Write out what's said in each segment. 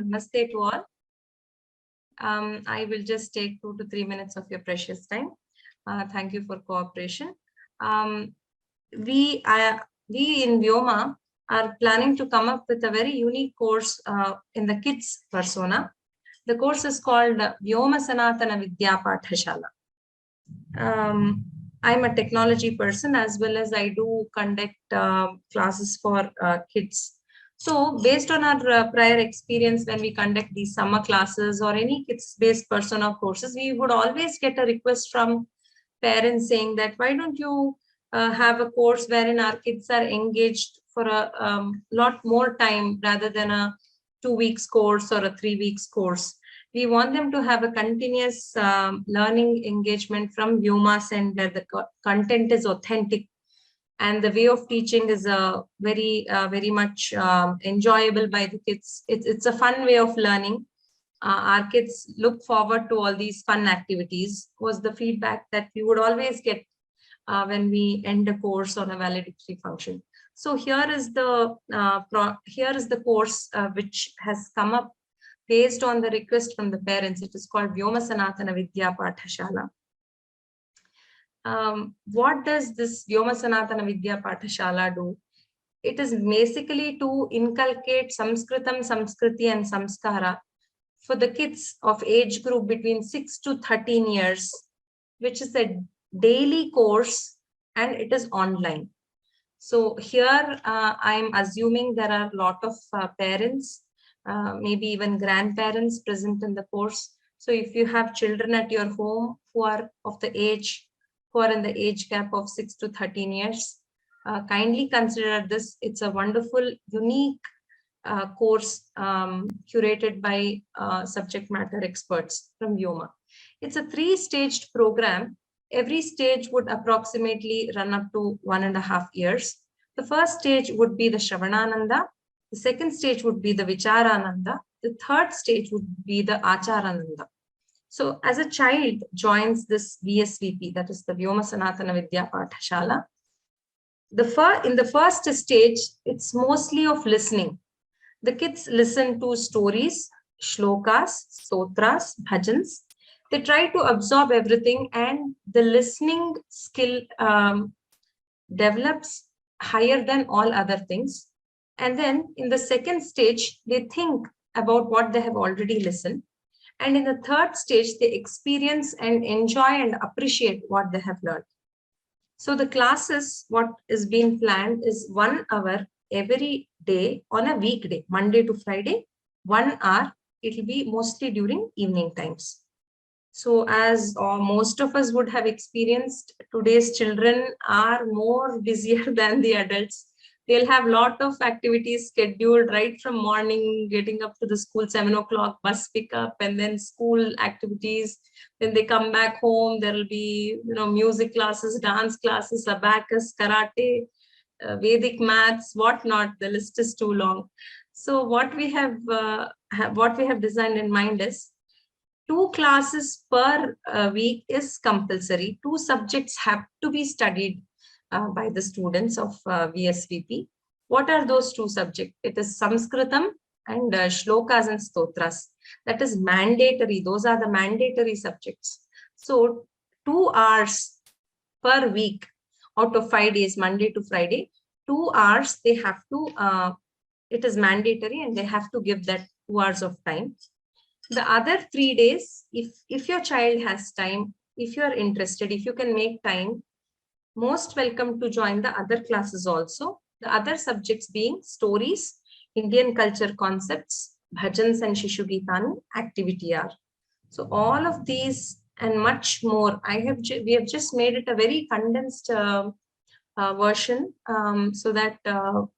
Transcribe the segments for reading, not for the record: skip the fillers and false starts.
Namaste to all. I will just take 2 to 3 minutes of your precious time. Thank you for cooperation. We in Vyoma are planning to come up with a very unique course in the kids persona. The course is called Vyoma-Samskrta-Pathasala. I'm a technology person as well as I do conduct classes for kids. So based on our prior experience, when we conduct these summer classes or any kids-based persona courses, we would always get a request from parents saying that, why don't you have a course wherein our kids are engaged for a lot more time rather than a 2 weeks course or a 3 weeks course. We want them to have a continuous learning engagement from vyomas and where the content is authentic and the way of teaching is very much enjoyable by the kids. It's a fun way of learning. Our kids look forward to all these fun activities was the feedback that we would always get when we end a course on a valedictory function. So here is the course which has come up based on the request from the parents. It is called Vyoma-Samskrta-Pathasala. What does this Vyoma-Samskrta-Pathasala do? It is basically to inculcate Sanskritam, Samskriti and Samskara for the kids of age group between 6 to 13 years, which is a daily course and it is online. So here I'm assuming there are a lot of parents, maybe even grandparents present in the course. So if you have children at your home who are in the age gap of 6 to 13 years, kindly consider this. It's a wonderful, unique course curated by subject matter experts from Vyoma. It's a 3-staged program. Every stage would approximately run up to 1.5 years. The first stage would be the Shravanananda. The second stage would be the Vicharananda. The third stage would be the Acharananda. So as a child joins this VSVP, that is the Vyoma-Samskrta-Pathasala, in the first stage, it's mostly of listening. The kids listen to stories, shlokas, stotras, bhajans. They try to absorb everything and the listening skill develops higher than all other things. And then in the second stage, they think about what they have already listened. And in the third stage, they experience and enjoy and appreciate what they have learned. So the classes, what is being planned is 1 hour every day on a weekday, Monday to Friday, 1 hour. It will be mostly during evening times. So as most of us would have experienced, today's children are more busier than the adults. They'll have a lot of activities scheduled right from morning, getting up to the school, 7 o'clock, bus pickup, and then school activities. Then they come back home, there'll be music classes, dance classes, abacus, karate, Vedic maths, whatnot. The list is too long. So what we have designed in mind is 2 classes per week is compulsory. 2 subjects have to be studied by the students of VSVP. What are those 2 subjects? It is Sanskritam and shlokas and stotras. That is mandatory. Those are the mandatory subjects. So 2 hours per week out of 5 days, Monday to Friday, 2 hours they have to, it is mandatory and they have to give that 2 hours of time. The other 3 days, if your child has time, if you are interested, if you can make time, most welcome to join the other classes also. The other subjects being stories, Indian culture concepts, bhajans and Shishugeetani, activity hour. So all of these and much more, we have just made it a very condensed version, so that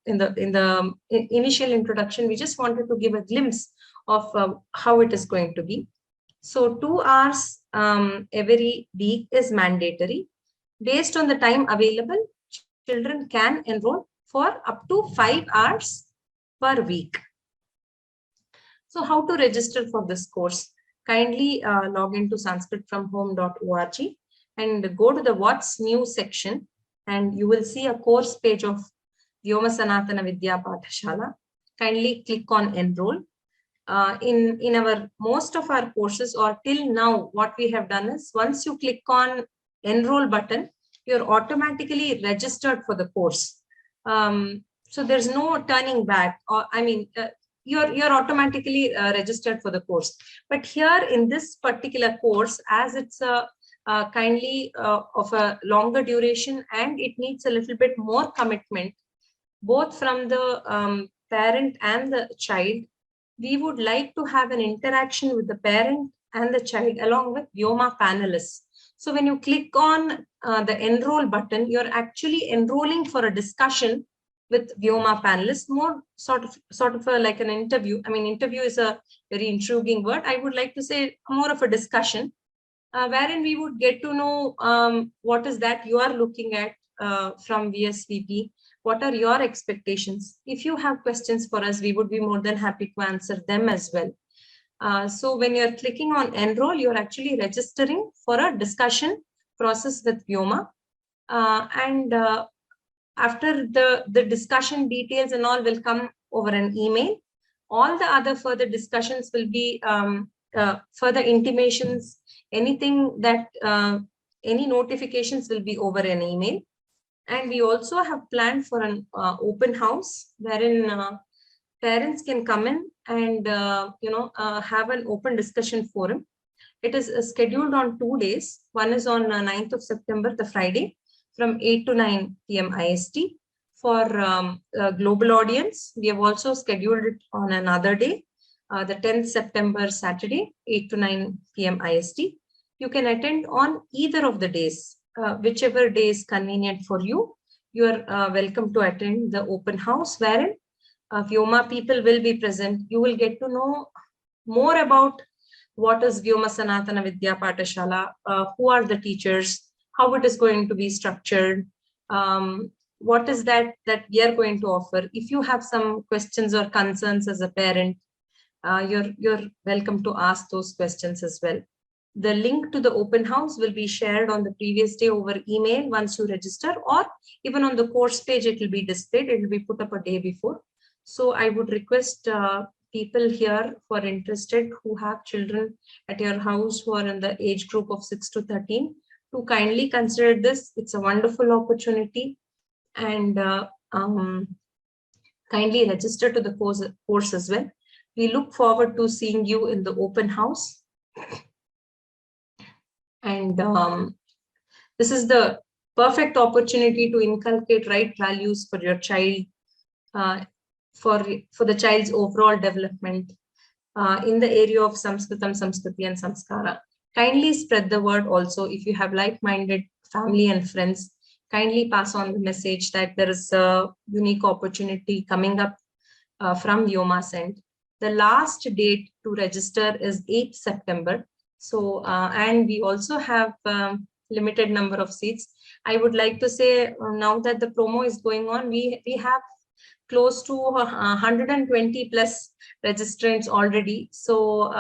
in the initial introduction, we just wanted to give a glimpse of how it is going to be. So 2 hours every week is mandatory. Based on the time available, children can enroll for up to 5 hours per week. So how to register for this course? Kindly log into sanskritfromhome.org and go to the What's New section, and you will see a course page of Vyoma-Samskrta-Pathasala. Kindly click on enroll. in our most of our courses, or till now, what we have done is once you click on enroll button, you're automatically registered for the course. So there's no turning back, or you're automatically registered for the course. But here in this particular course, as it's a kindly of a longer duration, and it needs a little bit more commitment, both from the parent and the child, we would like to have an interaction with the parent and the child along with Vyoma panelists. So when you click on the enroll button, you're actually enrolling for a discussion with Vyoma panelists, more sort of like an interview. I mean, interview is a very intriguing word. I would like to say more of a discussion, wherein we would get to know what is that you are looking at from VSVP. What are your expectations? If you have questions for us, we would be more than happy to answer them as well. So when you're clicking on enroll, you're actually registering for a discussion process with Vyoma. After the discussion details and all will come over an email. All the other further discussions will be further intimations, anything that any notifications will be over an email. And we also have planned for an open house wherein parents can come in and have an open discussion forum. It is scheduled on 2 days. One is on 9th of September, the Friday, from 8 to 9 p.m. IST. For global audience, we have also scheduled it on another day, the 10th September, Saturday, 8 to 9 p.m. IST. You can attend on either of the days. Whichever day is convenient for you, you are welcome to attend the open house wherein Vyoma people will be present. You will get to know more about what is vyoma-samskrta-pathasala, who are the teachers, how it is going to be structured, what is that we are going to offer. If you have some questions or concerns as a parent, you're welcome to ask those questions as well. The link to the open house will be shared on the previous day over email once you register, or even on the course page, it will be displayed. It will be put up a day before. So I would request people here who are interested, who have children at your house who are in the age group of 6 to 13, to kindly consider this. It's a wonderful opportunity, and kindly register to the course as well. We look forward to seeing you in the open house. And this is the perfect opportunity to inculcate right values for your child, for the child's overall development in the area of Sanskritam, Samskriti, and Samskara. Kindly spread the word also. If you have like-minded family and friends, kindly pass on the message that there is a unique opportunity coming up from Vyoma's end. The last date to register is 8th September. So, and we also have limited number of seats. I would like to say now that the promo is going on, we have close to 120 plus registrants already. So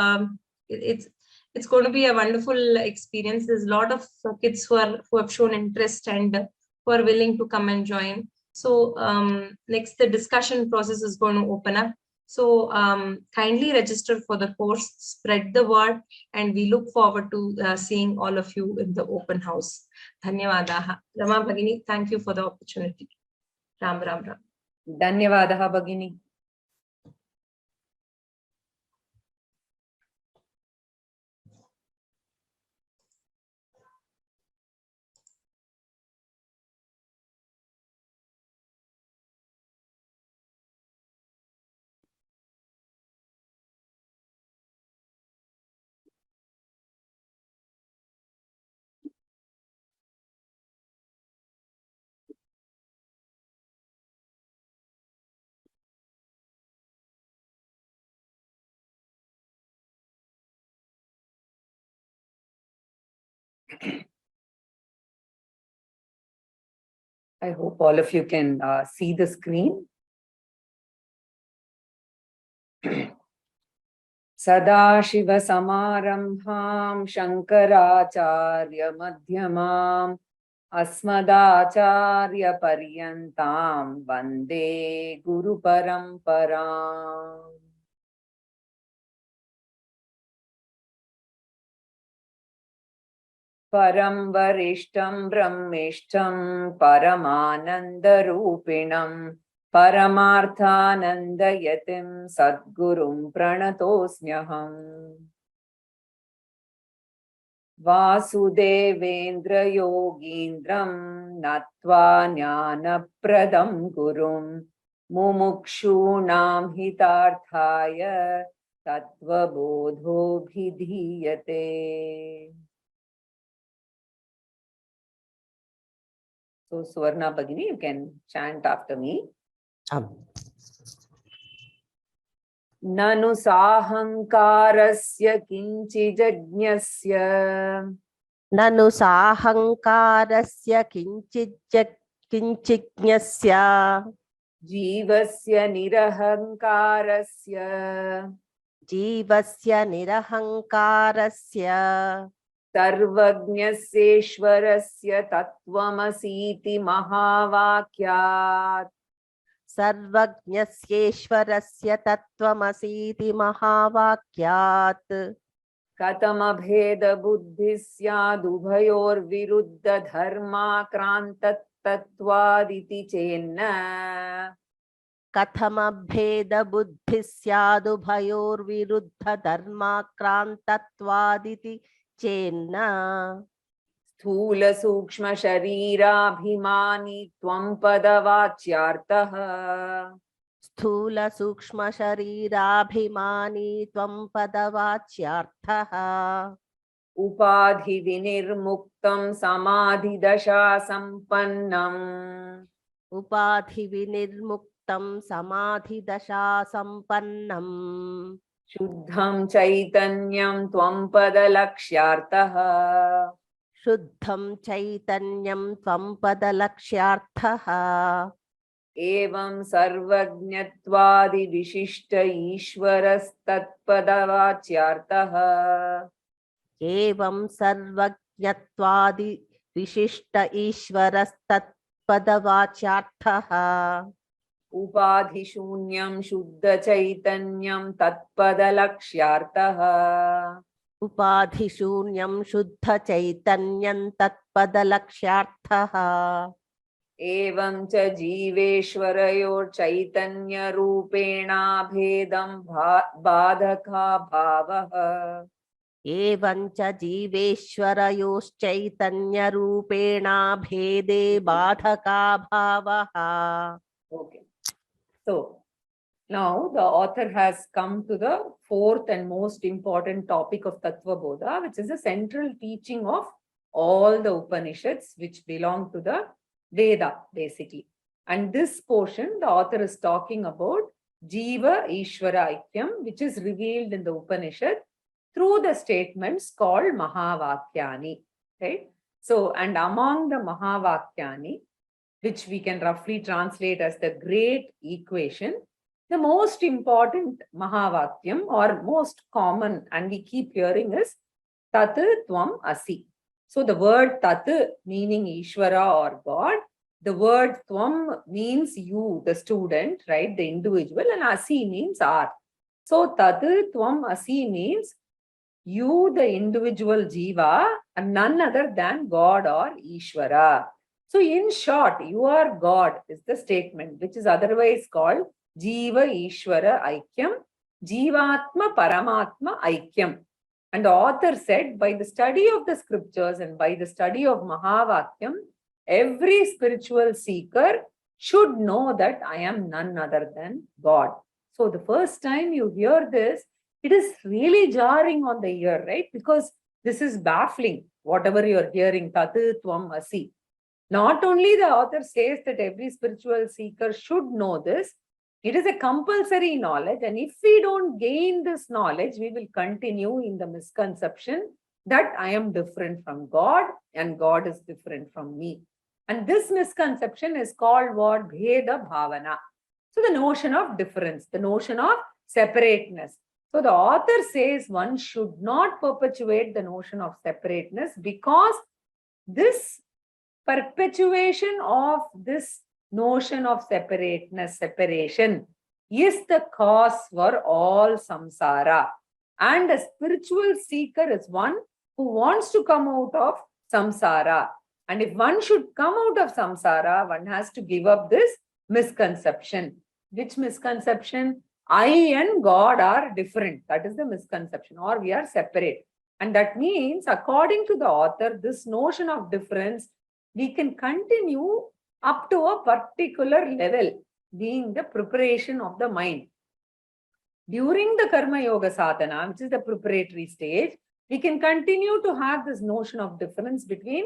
it's going to be a wonderful experience. There's a lot of kids who have shown interest and who are willing to come and join. So next, the discussion process is going to open up. So kindly register for the course, spread the word, and we look forward to seeing all of you in the open house. Dhanyavadaha. Rama Bhagini, thank you for the opportunity. Ram Ram Ram. Dhanyavadaha Bhagini. I hope all of you can see the screen. Sadashiva Samarambham Shankaracharya Madhyamam Asmadacharya Paryantam Vande Guru Paramparam. Param Varishtam Brahmishtam Paramanandarupinam Paramarthanandayatim Sadgurum Pranatosmyaham. Vasudevendra Yogindram Natva Jnanapradam Gurum Mumukshunam Hitarthaya Tattvabodho Bhidhiyate. So, Swarna Bhagini, you can chant after me. Nanu sahankarasya kinchijajñasya Nanu sahankarasya kinchijñasya jivasya nirahankarasya jivasya nirahankarasya sarvagnyaseshwarasya tattvamasiti mahavakyat sarvagnyaseshwarasya tattvamasiti mahavakyat katamabheda buddhisyadubhayor viruddha dharma krantat tattvaditi chenna kathamabheda buddhi syadubhayor viruddha dharmakrantattvaditi chenna स्थूल सूक्ष्म शरीराभिमानी त्वं पदवाच्यार्थः स्थूल सूक्ष्म शरीराभिमानी त्वं पदवाच्यार्थः उपाधि विनिर्मुक्तं समाधिदशा संपन्नम् उपाधि विनिर्मुक्तं समाधिदशा संपन्नम् शुद्धं चैतन्यं त्वं पदलक्ष्यार्थः शुद्धं चैतन्यं त्वं पदलक्ष्यार्थः एवं सर्वज्ञत्वादि विशिष्ट ईश्वरस्तत्पदवाच्यार्थः एवं सर्वज्ञत्वादि विशिष्ट ईश्वरस्तत्पदवाच्यार्थः उपाधिशून्यं शुद्ध चैतन्यं तत्पदलक्ष्यार्थः उपाधिशून्यं शुद्ध चैतन्यं तत्पदलक्ष्यार्थः एवं च जीवेश्वरयोर्चैतन्यरूपेणाभेदं बाधका भावः एवं च जीवेश्वरयोश्चैतन्यरूपेणा भेदे बाधका भावः. Okay. So now the author has come to the fourth and most important topic of Tattvabodha, which is the central teaching of all the Upanishads, which belong to the Veda, basically. And this portion, the author is talking about Jiva Ishvara Aikyam, which is revealed in the Upanishad through the statements called Mahavakyani. Right? So, and among the Mahavakyani, which we can roughly translate as the great equation, the most important Mahavakyam or most common, and we keep hearing, is Tat Tvam Asi. So the word Tat meaning Ishvara or God, the word Tvam means you, the student, right, the individual, and Asi means are. So Tat Tvam Asi means you, the individual Jiva, and none other than God or Ishvara. So in short, you are God is the statement, which is otherwise called Jiva Ishvara Aikyam, Jivatma Paramatma Aikyam. And the author said, by the study of the scriptures and by the study of Mahavakyam, every spiritual seeker should know that I am none other than God. So the first time you hear this, it is really jarring on the ear, right? Because this is baffling, whatever you are hearing, Tat Tvam Asi. Not only the author says that every spiritual seeker should know this, it is a compulsory knowledge. And if we don't gain this knowledge, we will continue in the misconception that I am different from God and God is different from me. And this misconception is called what? Bheda Bhavana. So the notion of difference, the notion of separateness. So the author says one should not perpetuate the notion of separateness, because this perpetuation of this notion of separateness, separation, is the cause for all samsara. And a spiritual seeker is one who wants to come out of samsara. And if one should come out of samsara, one has to give up this misconception. Which misconception? I and God are different. That is the misconception, or we are separate. And that means, according to the author, this notion of difference, we can continue up to a particular level, being the preparation of the mind. During the Karma Yoga Sadhana, which is the preparatory stage, we can continue to have this notion of difference between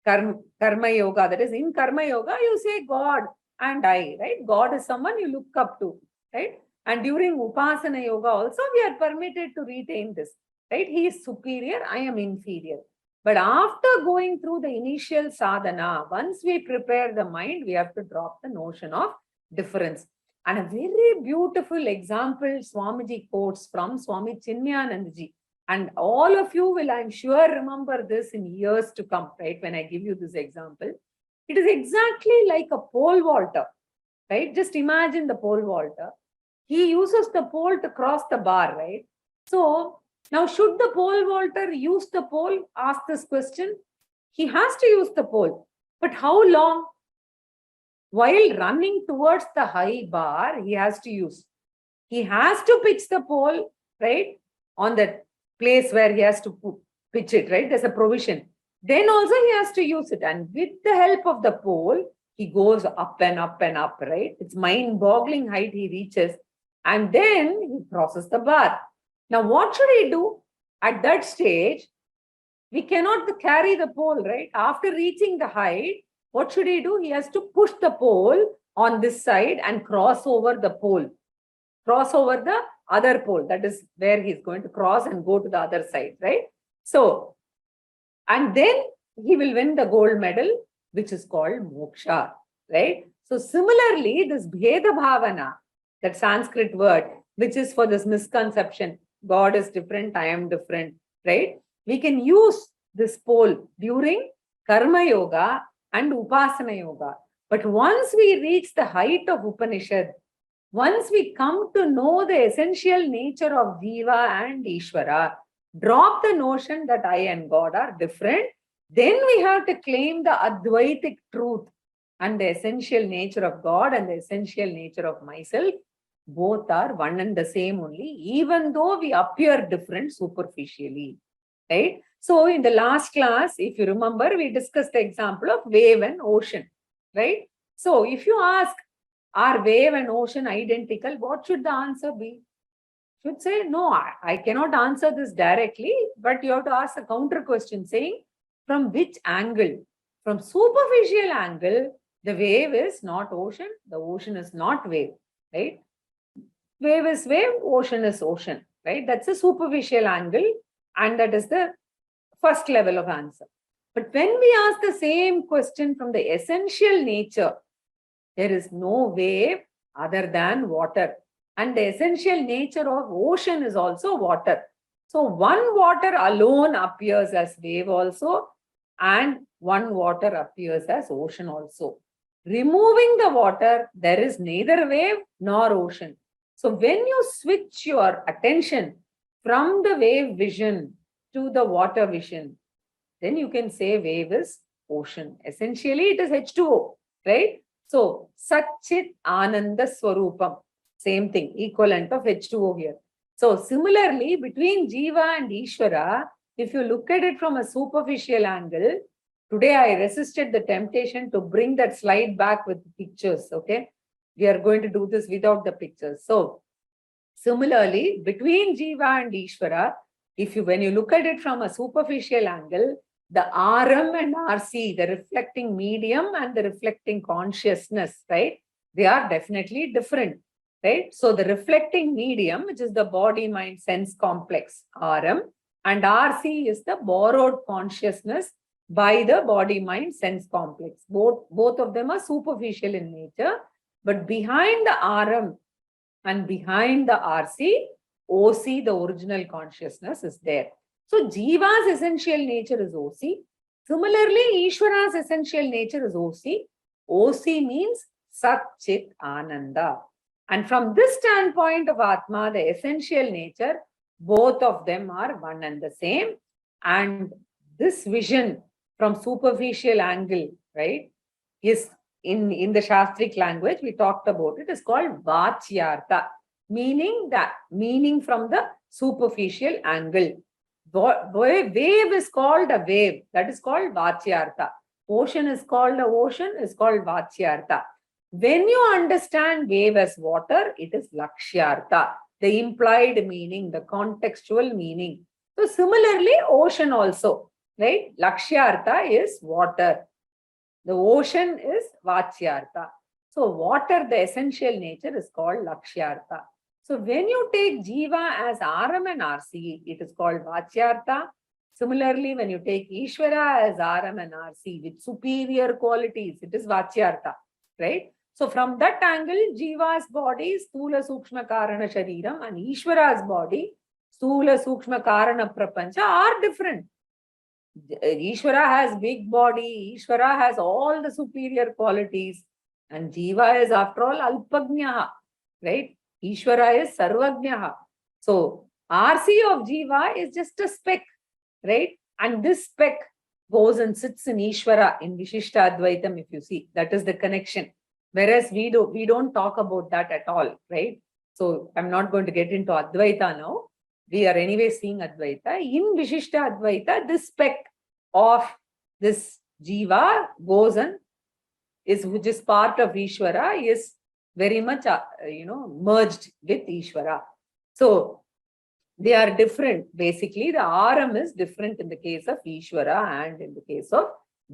Karma Yoga. That is, in Karma Yoga, you say God and I, right? God is someone you look up to, right? And during Upasana Yoga also, we are permitted to retain this, right? He is superior, I am inferior. But after going through the initial sadhana, once we prepare the mind, we have to drop the notion of difference. And a very beautiful example Swamiji quotes from Swami Chinmayanandaji. And all of you will, I'm sure, remember this in years to come, right? When I give you this example, it is exactly like a pole vaulter, right? Just imagine the pole vaulter. He uses the pole to cross the bar, right? So now, should the pole vaulter use the pole? Ask this question. He has to use the pole. But how long? While running towards the high bar, he has to use. He has to pitch the pole, right? On the place where he has to pitch it, right? There's a provision. Then also he has to use it. And with the help of the pole, he goes up and up and up, right? It's mind-boggling height he reaches. And then he crosses the bar. Now, what should he do? At that stage, we cannot carry the pole, right? After reaching the height, what should he do? He has to push the pole on this side and cross over the pole. Cross over the other pole. That is where he's going to cross and go to the other side, right? So, and then he will win the gold medal, which is called moksha, right? So, similarly, this Bheda Bhavana, that Sanskrit word, which is for this misconception, God is different, I am different, right? We can use this pole during Karma Yoga and Upasana Yoga. But once we reach the height of Upanishad, once we come to know the essential nature of Jiva and Ishvara, drop the notion that I and God are different, then we have to claim the Advaitic truth and the essential nature of God and the essential nature of myself. Both are one and the same only, even though we appear different superficially, right? So in the last class, if you remember, we discussed the example of wave and ocean, right? So if you ask, are wave and ocean identical? What should the answer be? You should say, no, I cannot answer this directly, but you have to ask a counter question saying, from which angle? From superficial angle, the wave is not ocean, the ocean is not wave, right? Wave is wave, ocean is ocean, right? That's a superficial angle, and that is the first level of answer. But when we ask the same question from the essential nature, there is no wave other than water. And the essential nature of ocean is also water. So one water alone appears as wave also, and one water appears as ocean also. Removing the water, there is neither wave nor ocean. So when you switch your attention from the wave vision to the water vision, then you can say wave is ocean. Essentially, it is H2O, right? So, Satchit Ananda Swarupam. Same thing, equivalent of H2O here. So, similarly, between Jiva and Ishvara, if you look at it from a superficial angle, today I resisted the temptation to bring that slide back with pictures, okay? We are going to do this without the pictures. So, similarly, between Jiva and Ishvara, when you look at it from a superficial angle, the RM and RC, the reflecting medium and the reflecting consciousness, right? They are definitely different, right? So the reflecting medium, which is the body, mind, sense complex, RM, and RC is the borrowed consciousness by the body, mind, sense complex. Both of them are superficial in nature, but behind the RM and behind the RC, OC, the original consciousness, is there. So Jiva's essential nature is OC. Similarly, Ishvara's essential nature is OC. OC means Sat Chit Ananda. And from this standpoint of Atma, the essential nature, both of them are one and the same. And this vision from superficial angle, right, is in the Shastric language, we talked about it, is called Vachyartha, meaning from the superficial angle. Wave is called a wave, that is called Vachyartha. Ocean is called a ocean, is called Vachyartha. When you understand wave as water, it is Lakshyartha, the implied meaning, the contextual meaning. So similarly, ocean also, right? Lakshyartha is water. The ocean is Vachyartha. So water, the essential nature, is called Lakshyartha. So when you take Jiva as Aram and RC, it is called Vachyartha. Similarly, when you take Ishvara as Aram and RC with superior qualities, it is Vachyartha, right? So from that angle, Jiva's body, Sthula Sukshma Karana Shariram, and Ishvara's body, Sthula Sukshma Karana Prapancha, are different. Ishvara has big body, Ishvara has all the superior qualities, and Jiva is after all Alpagnaha, right? Ishvara is Sarvagnaha. So RC of Jiva is just a speck, right? And this speck goes and sits in Ishvara, in Vishishta Advaitam, if you see. That is the connection. Whereas we don't talk about that at all, right? So I'm not going to get into Advaita now. We are anyway seeing Advaita. In Vishishta Advaita, this speck of this Jiva goes and which is part of Ishvara, is very much, merged with Ishvara. So they are different. Basically, the Aram is different in the case of Ishvara and in the case of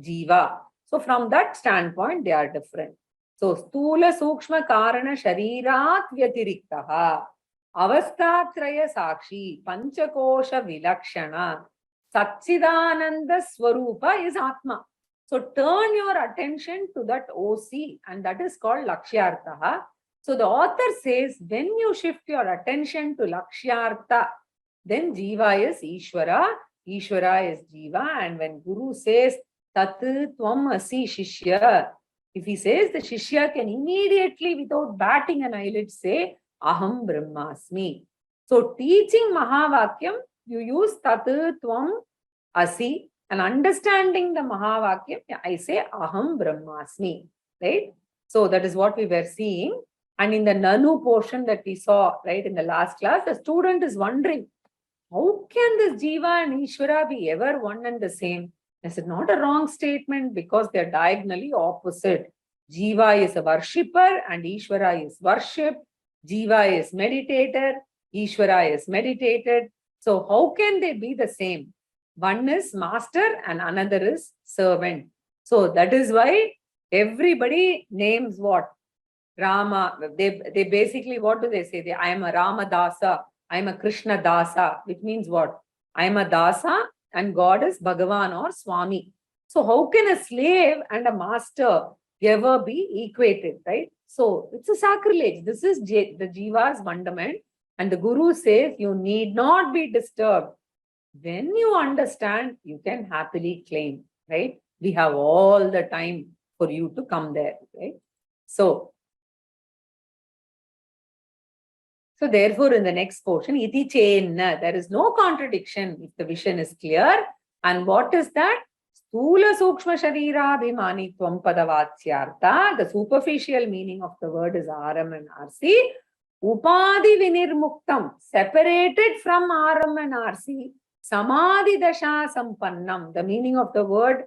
Jiva. So from that standpoint, they are different. So Sthula Sukshma Karana Sharirat Vyatiriktaha Avastatraya Sakshi Panchakosha Vilakshana Satchidananda Swarupa is Atma. So turn your attention to that OC, and that is called Lakshyartha. So the author says, when you shift your attention to Lakshyartha, then Jiva is Ishvara, Ishvara is Jiva, and when Guru says Tattvabodha Shishya, if he says, the Shishya can immediately, without batting an eyelid, say Aham Brahmasmi. So teaching Mahavakyam, you use Tattvabodha Asi, and understanding the Mahavakyam, I say Aham Brahmasmi, right? So that is what we were seeing. And in the Nanu portion that we saw, right, in the last class, the student is wondering, how can this Jiva and Ishvara be ever one and the same? This is not a wrong statement, because they are diagonally opposite. Jiva is a worshipper and Ishvara is worshipped. Jiva is meditator, Ishvara is meditated. So how can they be the same? One is master and another is servant. So that is why everybody names what? Rama. They basically, what do they say? I am a Rama Dasa, I am a Krishna Dasa, which means what? I am a Dasa and God is Bhagavan or Swami. So how can a slave and a master ever be equated, right? So it's a sacrilege. This is the Jiva's fundament. And the Guru says, you need not be disturbed. When you understand, you can happily claim, right? We have all the time for you to come there, right? So therefore, in the next portion, iti chenna, there is no contradiction if the vision is clear. And what is that? Sthula Sukshma Sharira Bhimani Tvam Padavachyartha. The superficial meaning of the word is Aram and RC. Upadi Vinirmuktam, separated from Aram and RC. Samadhi Dasha Sampannam. The meaning of the word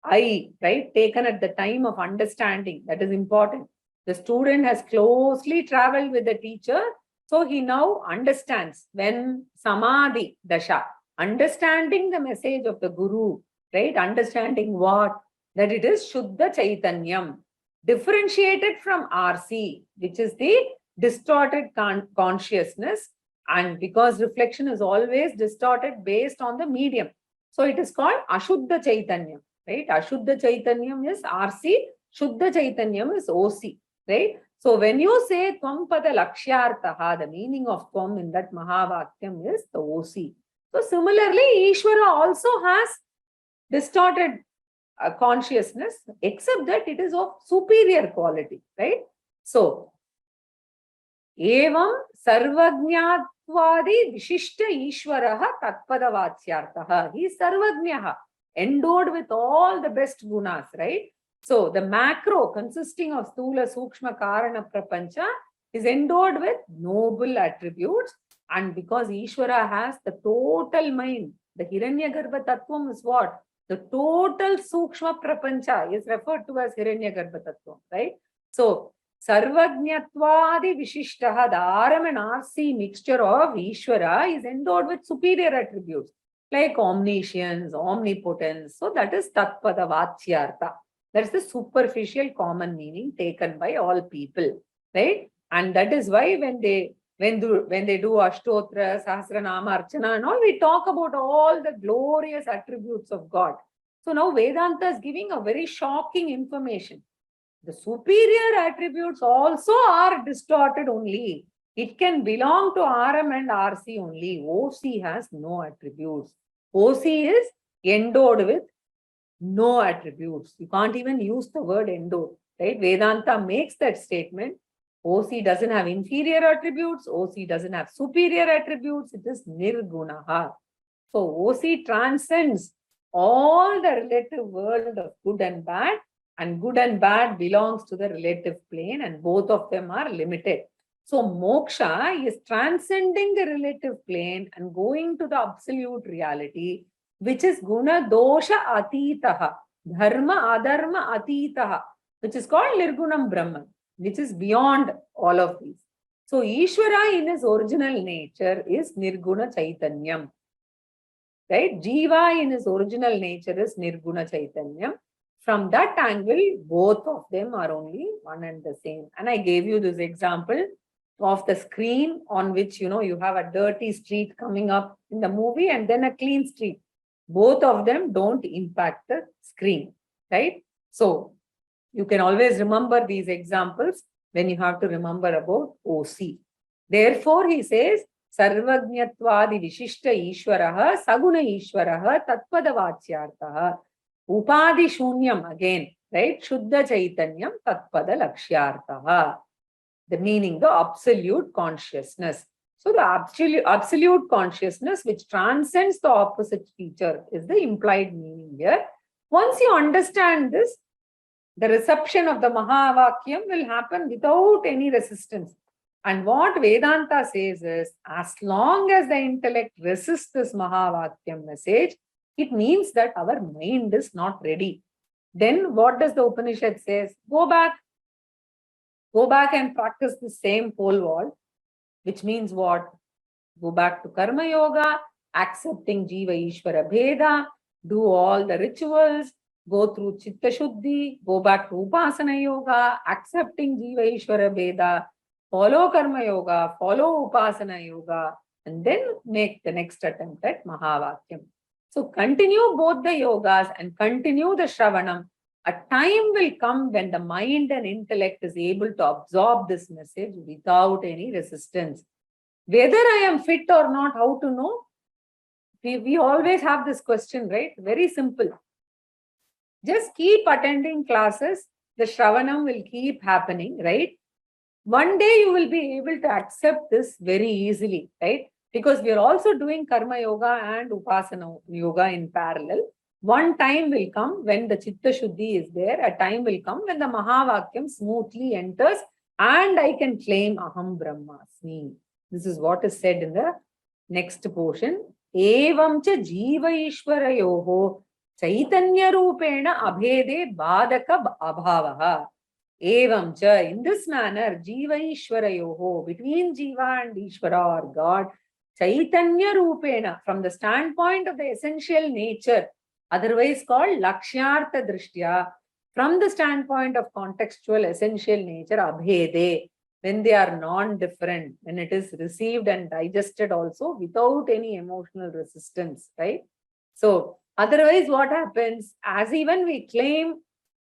I, right, taken at the time of understanding. That is important. The student has closely traveled with the teacher. So he now understands when Samadhi Dasha, understanding the message of the Guru, right? Understanding what? That it is Shuddha Chaitanyam, differentiated from RC, which is the distorted consciousness. And because reflection is always distorted based on the medium. So it is called Ashuddha Chaitanyam, right? Ashuddha Chaitanyam is RC, Shuddha Chaitanyam is OC, right? So when you say Tvam Pada Lakshyartaha, the meaning of Tvam in that Mahavakyam is the OC. So similarly, Ishvara also has distorted consciousness, except that it is of superior quality, right? So, Evam Sarvagnatvadi Vishishta Ishvaraha Tattvabodha. He is Sarvagnaha. endowed with all the best gunas, right? So the macro consisting of Stula, Sukshma, Karana, Prapancha is endowed with noble attributes. And because Ishvara has the total mind, the Hiranyagarbha Tattvam is what? The total Sukshma Prapancha is referred to as Hiranyagarbha Tattvam, right? So Sarvajnatvadi Vishishtaha, the RM and RC mixture of Ishvara is endowed with superior attributes like omniscience, omnipotence. So that is Tattvabodha Vachyartha. That's the superficial common meaning taken by all people, right? And that is why when they do Ashtotra, Sahasranama, Archana and all, we talk about all the glorious attributes of God. So now Vedanta is giving a very shocking information. The superior attributes also are distorted only. It can belong to RM and RC only. OC has no attributes. OC is endowed with no attributes. You can't even use the word endowed, right? Vedanta makes that statement. OC doesn't have inferior attributes. OC doesn't have superior attributes. It is nirgunaha. So OC transcends all the relative world of good and bad belongs to the relative plane, and both of them are limited. So moksha is transcending the relative plane and going to the absolute reality, which is guna dosha atitaha, dharma adharma atitaha, which is called Nirgunam Brahman, which is beyond all of these. So Ishvara in his original nature is Nirguna Chaitanyam, right? Jiva in his original nature is Nirguna Chaitanyam. From that angle, both of them are only one and the same. And I gave you this example of the screen on which, you have a dirty street coming up in the movie and then a clean street. Both of them don't impact the screen, right? So you can always remember these examples when you have to remember about OC. Therefore, he says, Sarvajnatvadi Vishishta Ishvaraha, Saguna Ishvaraha, Tattvabodha Vachyarthaha, Upadi Shunyam again, right? Shuddha Chaitanyam, Tattvabodha Lakshyarthaha. The meaning, the absolute consciousness. So the absolute consciousness which transcends the opposite feature is the implied meaning here. Once you understand this, the reception of the Mahavakyam will happen without any resistance. And what Vedanta says is, as long as the intellect resists this Mahavakyam message, it means that our mind is not ready. Then what does the Upanishad say? Go back and practice the same pole vault, which means what? Go back to Karma Yoga, accepting Jiva Ishvara Bheda, do all the rituals, go through Chitta Shuddhi, go back to Upasana Yoga, accepting Jiva Ishvara Bheda, follow Karma Yoga, follow Upasana Yoga, and then make the next attempt at Mahavakyam. So continue both the yogas and continue the Shravanam. A time will come when the mind and intellect is able to absorb this message without any resistance. Whether I am fit or not, how to know? We always have this question, right? Very simple. Just keep attending classes. The Shravanam will keep happening, right? One day you will be able to accept this very easily, right? Because we are also doing Karma Yoga and Upasana Yoga in parallel. One time will come when the Chitta Shuddhi is there. A time will come when the Mahavakyam smoothly enters and I can claim Aham Brahmasmi. This is what is said in the next portion. Evamcha Jiva Ishvarayoho Chaitanya Rupena Abhede Badaka Abhavaha. Evamcha, in this manner, Jiva Ishvarayoho, between Jiva and Ishvara or God, Chaitanya Rupena, from the standpoint of the essential nature, otherwise called Lakshyartha Drishtya, from the standpoint of contextual essential nature, Abhede, when they are non-different, when it is received and digested also without any emotional resistance, right? So, otherwise what happens, as even we claim,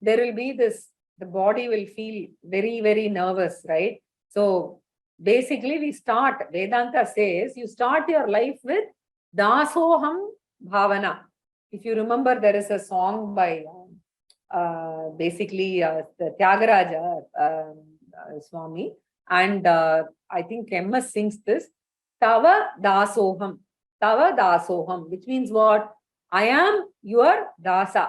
there will be this, the body will feel very, very nervous, right? So, basically we start, Vedanta says, you start your life with Dasoham Bhavana. If you remember, there is a song by the Tyagaraja Swami, and I think MS sings this, Tava Dasoham, which means what? I am your dasa.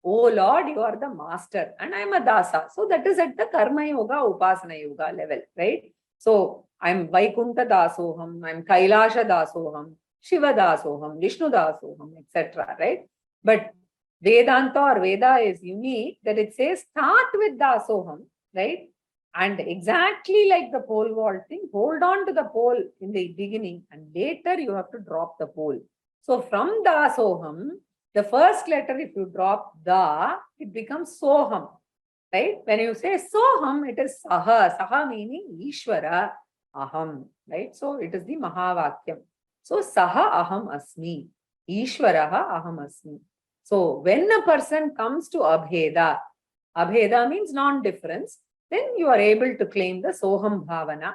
Oh Lord, you are the master and I am a dasa. So that is at the karma yoga, upasana yoga level, right? So I'm Vaikunta dasoham, I'm Kailasha dasoham, Shiva dasoham, Vishnu dasoham, etc. Right? But Vedanta or Veda is unique that it says start with dasoham, right? And exactly like the pole vaulting, hold on to the pole in the beginning and later you have to drop the pole. So from dasoham, the first letter, if you drop da, it becomes soham, right? When you say soham, it is saha. Saha meaning Ishvara aham, right? So it is the Mahavakyam. So saha aham asmi. Ishvaraha aham asmi. So when a person comes to Abheda, Abheda means non-difference, then you are able to claim the Soham Bhavana.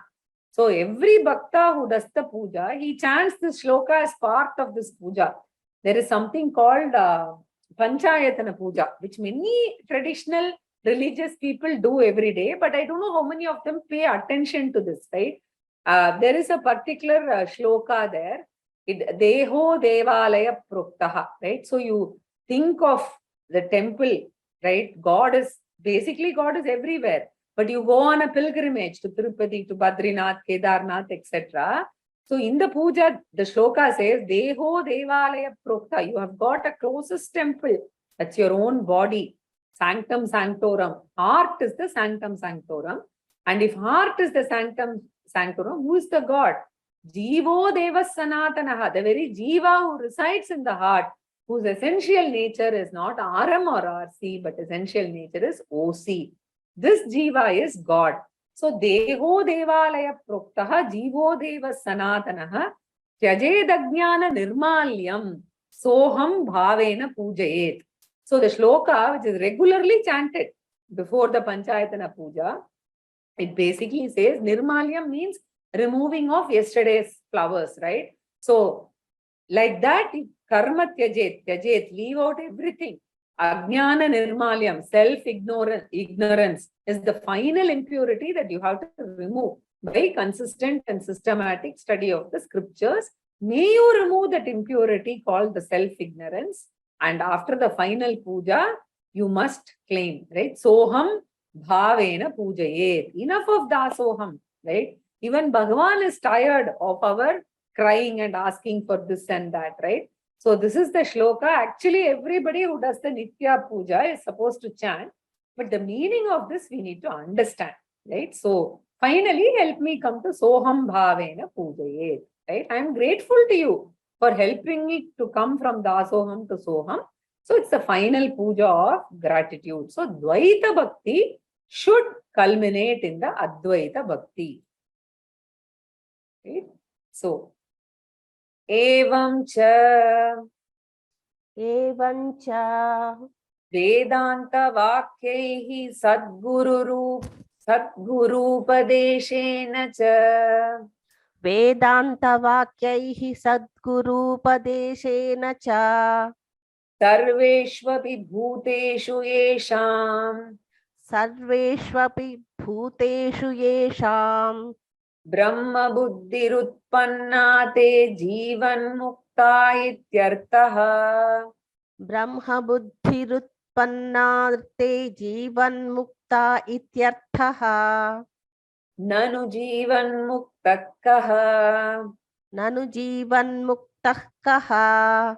So every Bhakta who does the puja, he chants this shloka as part of this puja. There is something called Panchayatana Puja, which many traditional religious people do every day, but I don't know how many of them pay attention to this, right? There is a particular shloka there, Deho Devalaya Proktaha, right? So you think of the temple, right? God is everywhere, but you go on a pilgrimage to Tirupati, to Badrinath, Kedarnath, etc. So in the puja, the shloka says, Deho Devalaya Prokta. You have got a closest temple. That's your own body. Sanctum Sanctorum. Heart is the Sanctum Sanctorum. And if heart is the Sanctum Sanctorum, who is the God? Jivo Devas Sanatanaha. The very Jiva who resides in the heart, whose essential nature is not RM or RC, but essential nature is OC. This Jiva is God. So, Deho Devalaya Proktaha Jivo Deva Sanatanaha Tyajedajnana Nirmalyam Soham Bhavena Pujayet. So, the shloka, which is regularly chanted before the Panchayatana Puja, it basically says Nirmalyam means removing of yesterday's flowers, right? So, like that, karma tyajet, leave out everything. Ajnana nirmalyam, self-ignorance is the final impurity that you have to remove by consistent and systematic study of the scriptures. May you remove that impurity called the self-ignorance, and after the final puja, you must claim, right? Soham bhavena pujayet. Enough of dasoham, right? Even Bhagavan is tired of our crying and asking for this and that, right? So this is the shloka. Actually, everybody who does the Nitya Puja is supposed to chant, but the meaning of this we need to understand, right? So finally, help me come to Soham Bhavena Pujayet, right? I am grateful to you for helping me to come from Dasoham to Soham. So it's the final puja of gratitude. So Dvaita Bhakti should culminate in the Advaita Bhakti. Right? So, Evam cha Vedanta Vakyaihi Sadgurupadeshena cha Vedanta Vakyaihi Sadgurupadeshena cha Sarveshvapi Bhuteshu Yesham Sarveshvapi Bhuteshu Yesham Brahma Buddhirutpanna te Jivan Mukta ityartaha. Brahma Buddhirutpanna te Jivan Mukta ityarthaha. Nanu Jivan Mukta kaha. Nanu Jivan Muktah kaha.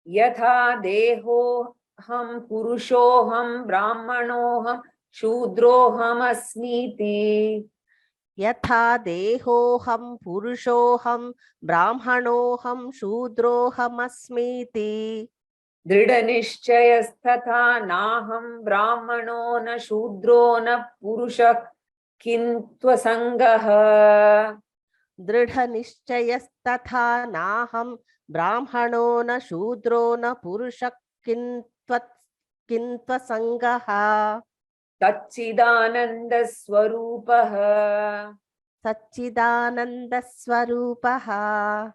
Yatha Deho Ham Purushoham Brahmanoham Shudroham Asmiti. Yatha dehoham purushoham brahmanoham shudroham asmiti. Dridha Nishchayastatha Naham Brahmano na Shudro na Purushak Kintva Sangaha. Dridha nishchayastatha naham brahmano na shudro na purusha kintva sangaha. Satchidananda Swarupaha. Satchidananda Swarupaha.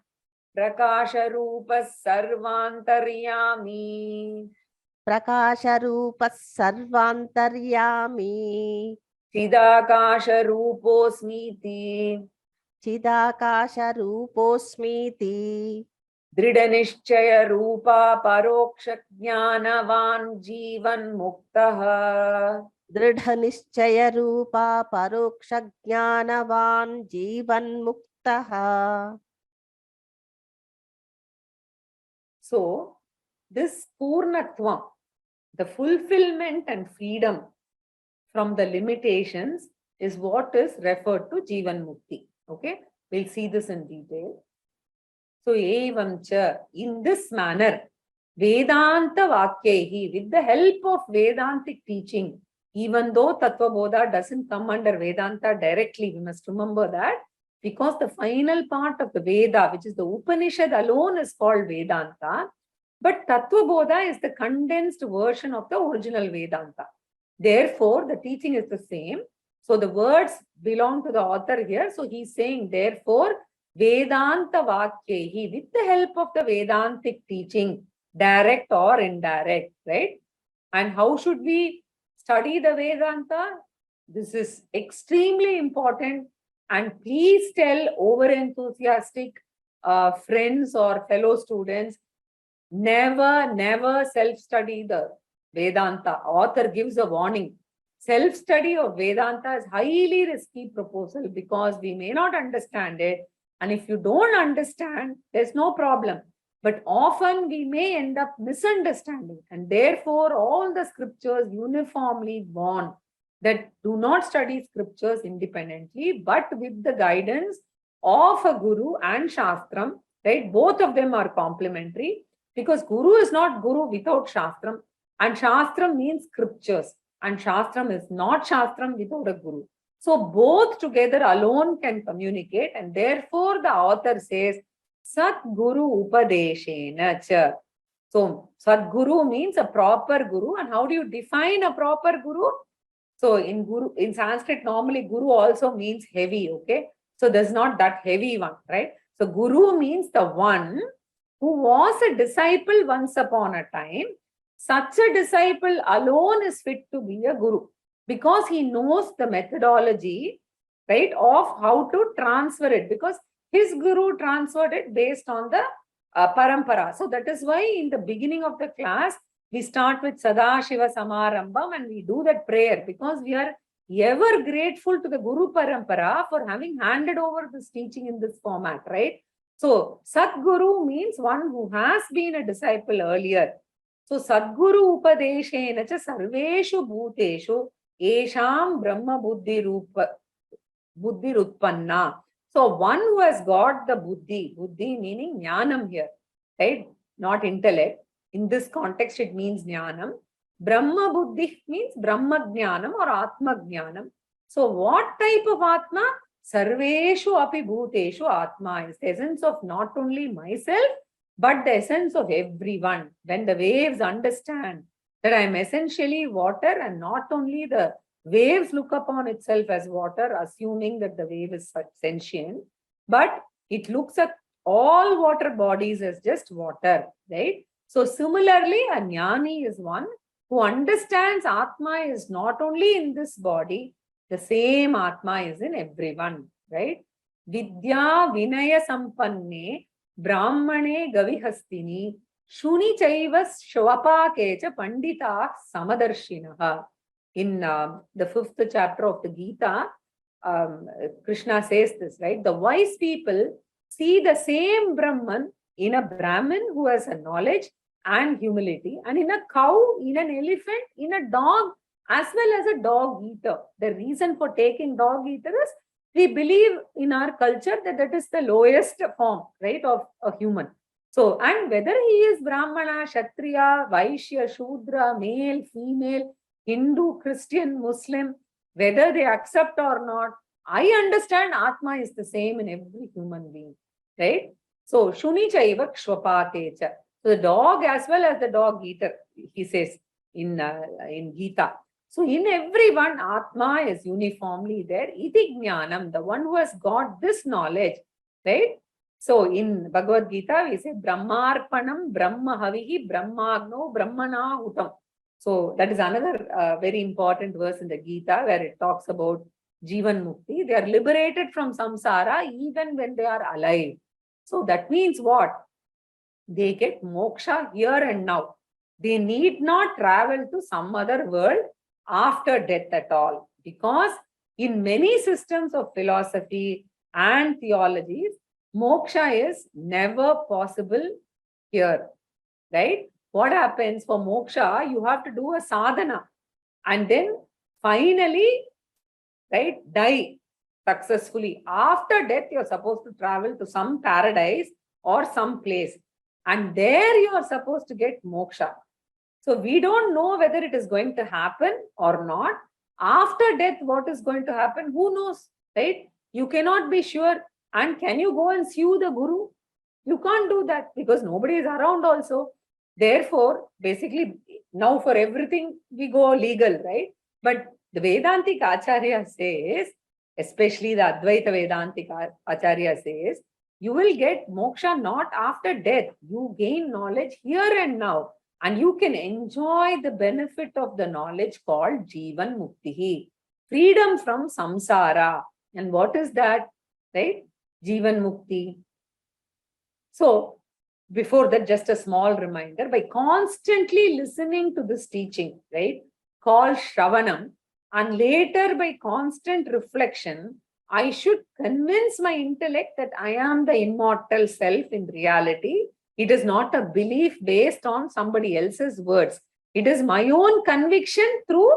Prakasha Rupa Sarvantaryami. Prakasha Rupa Sarvantaryami. Chidakasha Ruposmiti. Chidakasha Ruposmiti. Dridhanishchaya Rupa Paroksha Jnanavan Jivan Muktaha. Dridhanishchaya Rupa Paroksha Jnanavan Jivan Muktaha. So, this Purnatvam, the fulfillment and freedom from the limitations, is what is referred to Jivan Mukti. Okay, we'll see this in detail. So, Evamcha, in this manner, Vedanta Vakyehi, with the help of Vedantic teaching, even though Tattvabodha doesn't come under Vedanta directly, we must remember that, because the final part of the Veda, which is the Upanishad alone, is called Vedanta, but Tattvabodha is the condensed version of the original Vedanta. Therefore, the teaching is the same. So the words belong to the author here. So he's saying, therefore, Vedanta Vakyehi, with the help of the Vedantic teaching, direct or indirect, right? And how should we study the Vedanta? This is extremely important. And please tell over-enthusiastic friends or fellow students, never self-study the Vedanta. Author gives a warning. Self-study of Vedanta is highly risky proposal because we may not understand it. And if you don't understand, there's no problem. But often we may end up misunderstanding. And therefore, all the scriptures uniformly warn that do not study scriptures independently, but with the guidance of a guru and shastram, right? Both of them are complementary because guru is not guru without shastram, and shastram means scriptures, and shastram is not shastram without a guru. So both together alone can communicate, and therefore the author says, Sat Guru Upadeshena cha. So Sadguru means a proper guru. And how do you define a proper guru? So in Sanskrit, normally guru also means heavy, okay? So there's not that heavy one, right? So guru means the one who was a disciple once upon a time. Such a disciple alone is fit to be a guru because he knows the methodology, right, of how to transfer it, because his guru transferred it based on the parampara. So that is why in the beginning of the class, we start with Sadashiva Samarambam and we do that prayer because we are ever grateful to the Guru Parampara for having handed over this teaching in this format, right? So Sadguru means one who has been a disciple earlier. So Sadguru Upadeshena cha sarveshu bhuteshu esham brahma buddhi rutpanna. So one who has got the buddhi meaning jnanam here, right? Not intellect. In this context, it means jnanam. Brahma buddhi means brahma jnanam or atma jnanam. So what type of atma? Sarveshu api bhuteshu atma is the essence of not only myself, but the essence of everyone. When the waves understand that I am essentially water, and not only the waves look upon itself as water, assuming that the wave is sentient, but it looks at all water bodies as just water, right? So similarly, a jnani is one who understands Atma is not only in this body, the same Atma is in everyone, right? Vidya Vinaya Sampanne Brahmane Gavihastini Shuni Chaivas Shvapakecha Pandita Samadarshinaha. In the 5th chapter of the Gita, Krishna says this, right? The wise people see the same Brahman in a Brahmin who has a knowledge and humility, and in a cow, in an elephant, in a dog, as well as a dog eater. The reason for taking dog eater is we believe in our culture that that is the lowest form, right, of a human. So, and whether he is Brahmana, Kshatriya, Vaishya, Shudra, male, female, Hindu, Christian, Muslim, whether they accept or not, I understand Atma is the same in every human being, right? So, Shuni Chaiva Kshvapatecha. So, the dog as well as the dog eater, he says in Gita. So, in everyone, Atma is uniformly there. Iti Jnanam, the one who has got this knowledge, right? So, in Bhagavad Gita, we say Brahmarpanam, Brahma Havihi, Brahmagno, Brahmana Hutam. So, that is another very important verse in the Gita where it talks about Jivan Mukti. They are liberated from samsara even when they are alive. So, that means what? They get moksha here and now. They need not travel to some other world after death at all. Because in many systems of philosophy and theologies, moksha is never possible here, right? What happens for moksha? You have to do a sadhana and then finally, right, die successfully. After death, you're supposed to travel to some paradise or some place, and there you are supposed to get moksha. So we don't know whether it is going to happen or not. After death, what is going to happen? Who knows, right? You cannot be sure. And can you go and sue the guru? You can't do that because nobody is around also. Therefore, basically, now for everything, we go legal, right? But the Vedantic Acharya says, especially the Advaita Vedantic Acharya says, you will get moksha not after death. You gain knowledge here and now. And you can enjoy the benefit of the knowledge called Jivan Mukti, freedom from samsara. And what is that, right? Jivan Mukti. So, before that, just a small reminder, by constantly listening to this teaching, right, called Shravanam, and later by constant reflection, I should convince my intellect that I am the immortal self in reality. It is not a belief based on somebody else's words. It is my own conviction through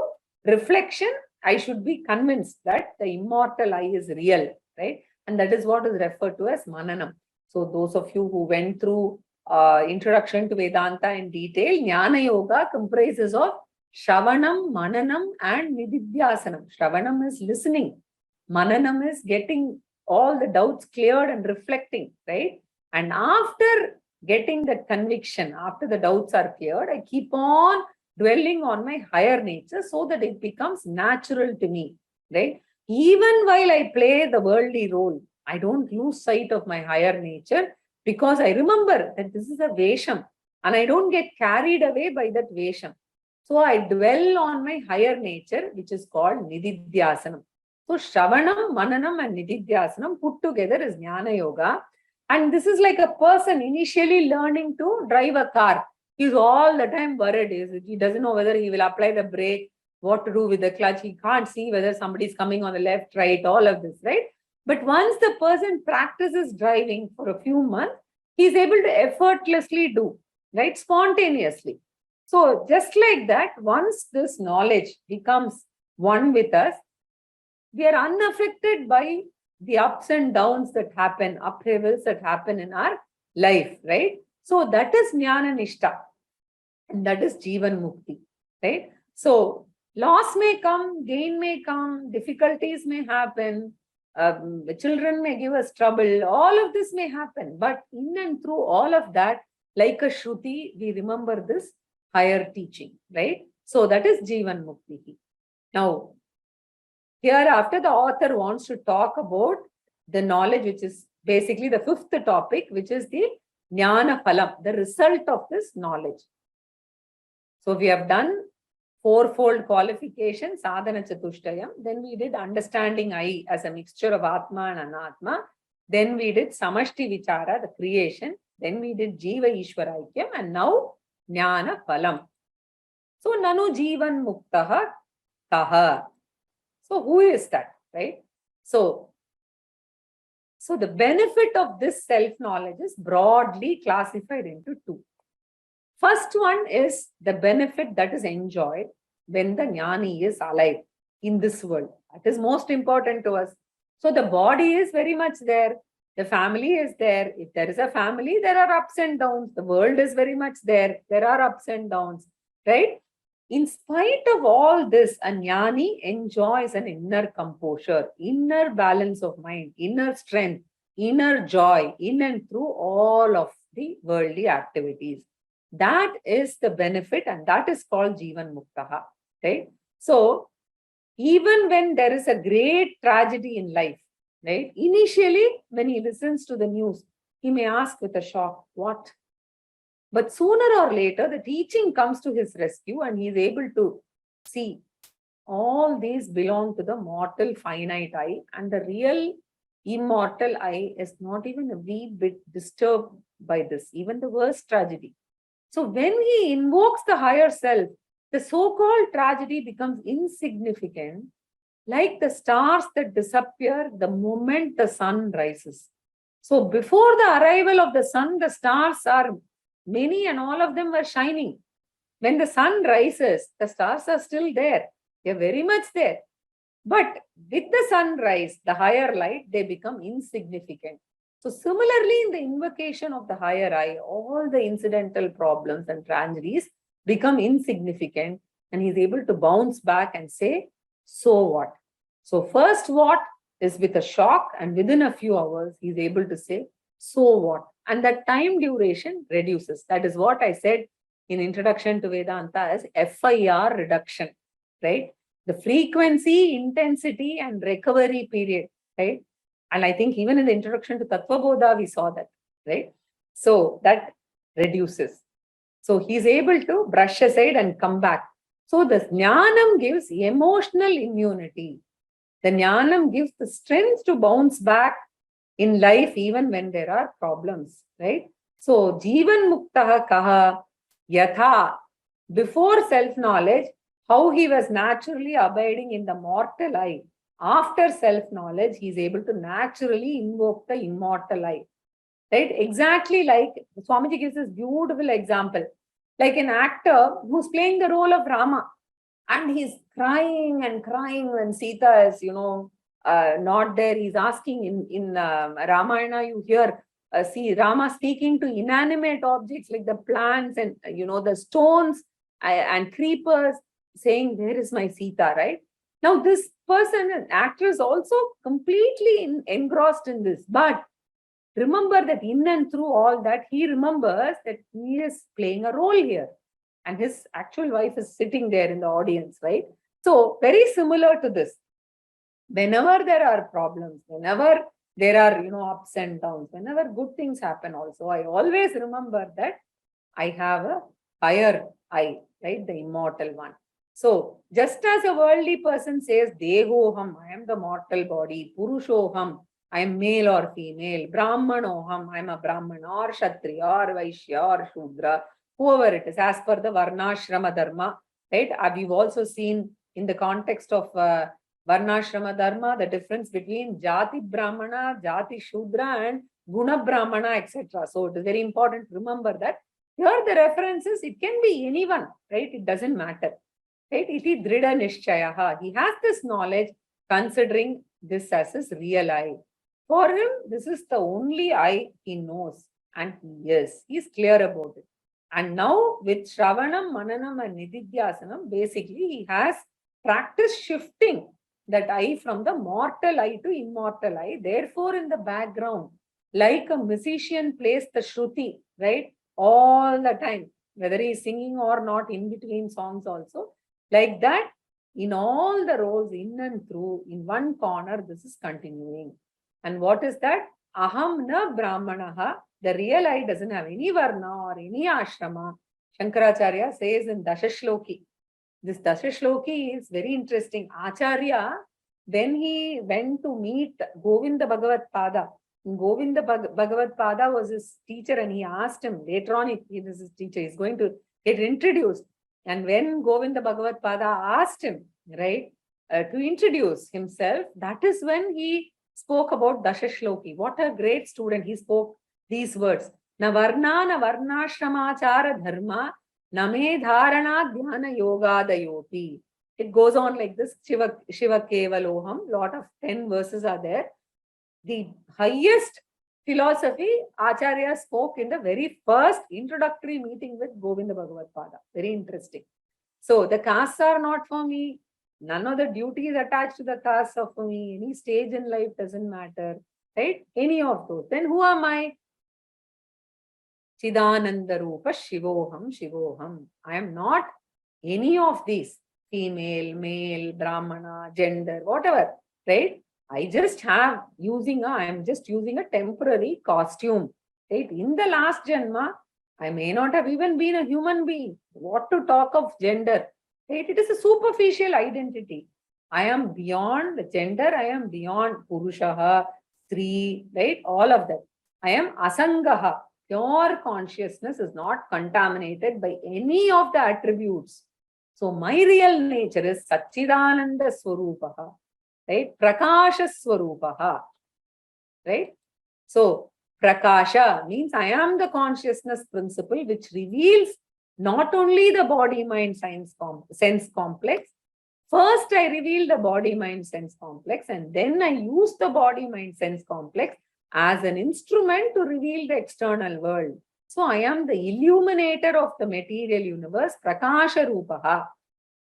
reflection. I should be convinced that the immortal I is real, right? And that is what is referred to as Mananam. So those of you who went through Introduction to Vedanta in detail, Jnana Yoga comprises of Shravanam, Mananam and Nididhyasanam. Shravanam is listening. Mananam is getting all the doubts cleared and reflecting, right? And after getting that conviction, after the doubts are cleared, I keep on dwelling on my higher nature so that it becomes natural to me, right? Even while I play the worldly role, I don't lose sight of my higher nature because I remember that this is a Vesham and I don't get carried away by that Vesham. So I dwell on my higher nature, which is called Nididhyasanam. So Shravanam, Mananam and Nididhyasanam put together is Jnana Yoga. And this is like a person initially learning to drive a car. He's all the time worried. He doesn't know whether he will apply the brake, what to do with the clutch. He can't see whether somebody is coming on the left, right, all of this, right? But once the person practices driving for a few months, he's able to effortlessly do, right? Spontaneously. So just like that, once this knowledge becomes one with us, we are unaffected by the ups and downs that happen, upheavals that happen in our life, right? So that is Jnana Nishta. And that is Jivan Mukti, right? So loss may come, gain may come, difficulties may happen, children may give us trouble, all of this may happen. But in and through all of that, like a Shruti, we remember this higher teaching, right? So that is Jivan Mukti. Now, hereafter, the author wants to talk about the knowledge, which is basically the fifth topic, which is the Jnana Phalam, the result of this knowledge. So we have done fourfold qualification, sadhana chatushtayam. Then we did understanding I as a mixture of Atma and Anatma. Then we did samashti vichara, the creation. Then we did jiva ishwaraikyam, and now Jnana Phalam. So nanu jivan muktaha kaha. So who is that, right? So the benefit of this self-knowledge is broadly classified into two. First one is the benefit that is enjoyed when the jnani is alive in this world. That is most important to us. So the body is very much there. The family is there. If there is a family, there are ups and downs. The world is very much there. There are ups and downs, right? In spite of all this, a jnani enjoys an inner composure, inner balance of mind, inner strength, inner joy, in and through all of the worldly activities. That is the benefit, and that is called Jivan Muktaha, right? So, even when there is a great tragedy in life, right? Initially, when he listens to the news, he may ask with a shock, what? But sooner or later, the teaching comes to his rescue and he is able to see all these belong to the mortal finite I, and the real immortal I is not even a wee bit disturbed by this, even the worst tragedy. So when he invokes the higher self, the so-called tragedy becomes insignificant, like the stars that disappear the moment the sun rises. So before the arrival of the sun, the stars are many and all of them were shining. When the sun rises, the stars are still there. They're very much there. But with the sunrise, the higher light, they become insignificant. So similarly, in the invocation of the higher I, all the incidental problems and tragedies become insignificant, and he's able to bounce back and say, so what? So first what is with a shock, and within a few hours, he's able to say, so what? And that time duration reduces. That is what I said in Introduction to Vedanta as FIR reduction, right? The frequency, intensity, and recovery period, right? And I think even in the Introduction to Tattvabodha, we saw that, right? So that reduces. So he's able to brush aside and come back. So the jnanam gives emotional immunity. The jnanam gives the strength to bounce back in life even when there are problems, right? So Jivan muktaha kaha yatha. Before self-knowledge, how he was naturally abiding in the mortal I. After self-knowledge, he is able to naturally invoke the immortal I. Right? Exactly like Swamiji gives this beautiful example. Like an actor who's playing the role of Rama. And he's crying and crying when Sita is, not there. He's asking in Ramayana, you hear, see Rama speaking to inanimate objects like the plants and, the stones and creepers, saying, where is my Sita, right? Now, this person, an actor, is also completely engrossed in this. But remember that in and through all that, he remembers that he is playing a role here. And his actual wife is sitting there in the audience, right? So, very similar to this. Whenever there are problems, whenever there are, ups and downs, whenever good things happen also, I always remember that I have a higher I, right? The immortal one. So, just as a worldly person says, Dehoham, I am the mortal body, Purushoham, I am male or female, Brahmanoham, I am a Brahman, or Kshatriya, or Vaishya, or Shudra, whoever it is, as per the Varnashrama Dharma, right? We've also seen in the context of Varnashrama Dharma, the difference between Jati Brahmana, Jati Shudra, and Guna Brahmana, etc. So it is very important to remember that here the references, it can be anyone, right? It doesn't matter, right? Iti Drida Nishchayaha. He has this knowledge considering this as his real I. For him, this is the only I he knows, and he is. He's clear about it. And now with Shravanam, Mananam, and Nididhyasanam, basically he has practiced shifting that I from the mortal I to immortal I. Therefore, in the background, like a musician plays the Shruti, right? All the time, whether he is singing or not, in between songs also. Like that, in all the roles, in and through, in one corner, this is continuing. And what is that? Aham na brahmanaha. The real I doesn't have any varna or any ashrama. Shankaracharya says in Dashashloki. This Dashashloki is very interesting. Acharya, when he went to meet Govinda Bhagavad Pada, Govinda Bhagavad Pada was his teacher, and he asked him, later on, he was his teacher, he's going to get introduced. And when Govinda Bhagavad Pada asked him, right, to introduce himself, that is when he spoke about Dashashloki. What a great student. He spoke these words. Na varna na varnashramachara dharma na me dharana dhyana yoga dayoti. It goes on like this. Shiva Kevaloham. Lot of 10 verses are there. The highest philosophy Acharya spoke in the very first introductory meeting with Govinda Bhagavad Pada. Very interesting. So the castes are not for me. None of the duties attached to the castes are for me. Any stage in life doesn't matter. Right? Any of those. Then who am I? Chidananda Rupa Shivoham Shivoham. I am not any of these. Female, male, Brahmana, gender, whatever. Right? I am just using a temporary costume. Right? In the last Janma, I may not have even been a human being. What to talk of gender? Right? It is a superficial identity. I am beyond gender. I am beyond Purushaha, Stri, right? All of that. I am Asangaha. Pure consciousness is not contaminated by any of the attributes. So my real nature is Satchidananda Swarupaha, right? Prakasha Swarupaha, right? So Prakasha means I am the consciousness principle which reveals not only the body-mind sense complex. First, I reveal the body-mind sense complex, and then I use the body-mind sense complex as an instrument to reveal the external world. So I am the illuminator of the material universe, Prakasha Rupaha,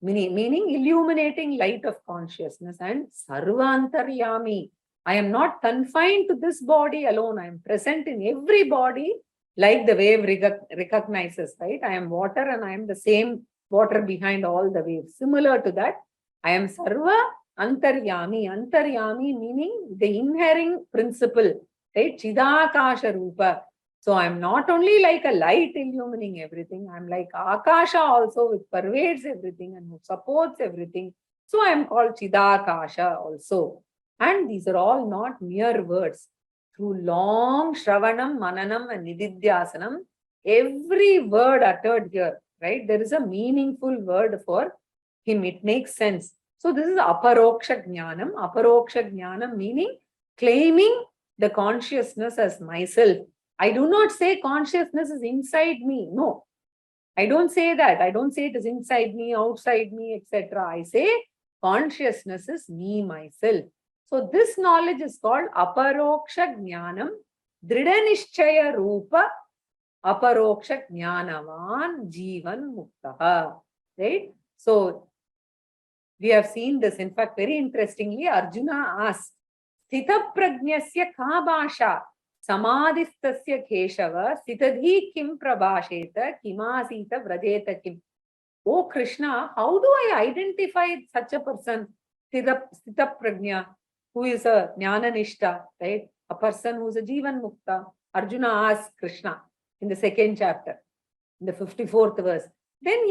meaning illuminating light of consciousness, and Sarvantaryami. I am not confined to this body alone. I am present in every body, like the wave recognizes, right? I am water and I am the same water behind all the waves. Similar to that, I am Sarva Antaryami. Antaryami meaning the inherent principle, right? Chidakasha Rupa. So I'm not only like a light illumining everything, I'm like Akasha also, which pervades everything and supports everything. So I'm called Chidakasha also. And these are all not mere words. Through long Shravanam, Mananam, and Nididhyasanam, every word uttered here, right? There is a meaningful word for him. It makes sense. So this is Aparoksha Jnanam. Aparoksha Jnanam meaning claiming the consciousness as myself. I do not say consciousness is inside me. No, I don't say that. I don't say it is inside me, outside me, etc. I say consciousness is me, myself. So this knowledge is called Aparoksha Jnanam, Drida Nishchaya Rupa, Aparoksha Jnanavan, Jivan Muktaha. Right? So we have seen this. In fact, very interestingly, Arjuna asked, Sthita Prajnasya ka bhasha? Samadhistasya Keshava, Sitadhi kim prabhasheta, kimasita vrajeta kim. Oh Krishna, how do I identify such a person, Sthita Prajna, who is a Jnana Nishta, right? A person who is a Jivan Mukta. Arjuna asks Krishna in the second chapter, in the 54th verse. Then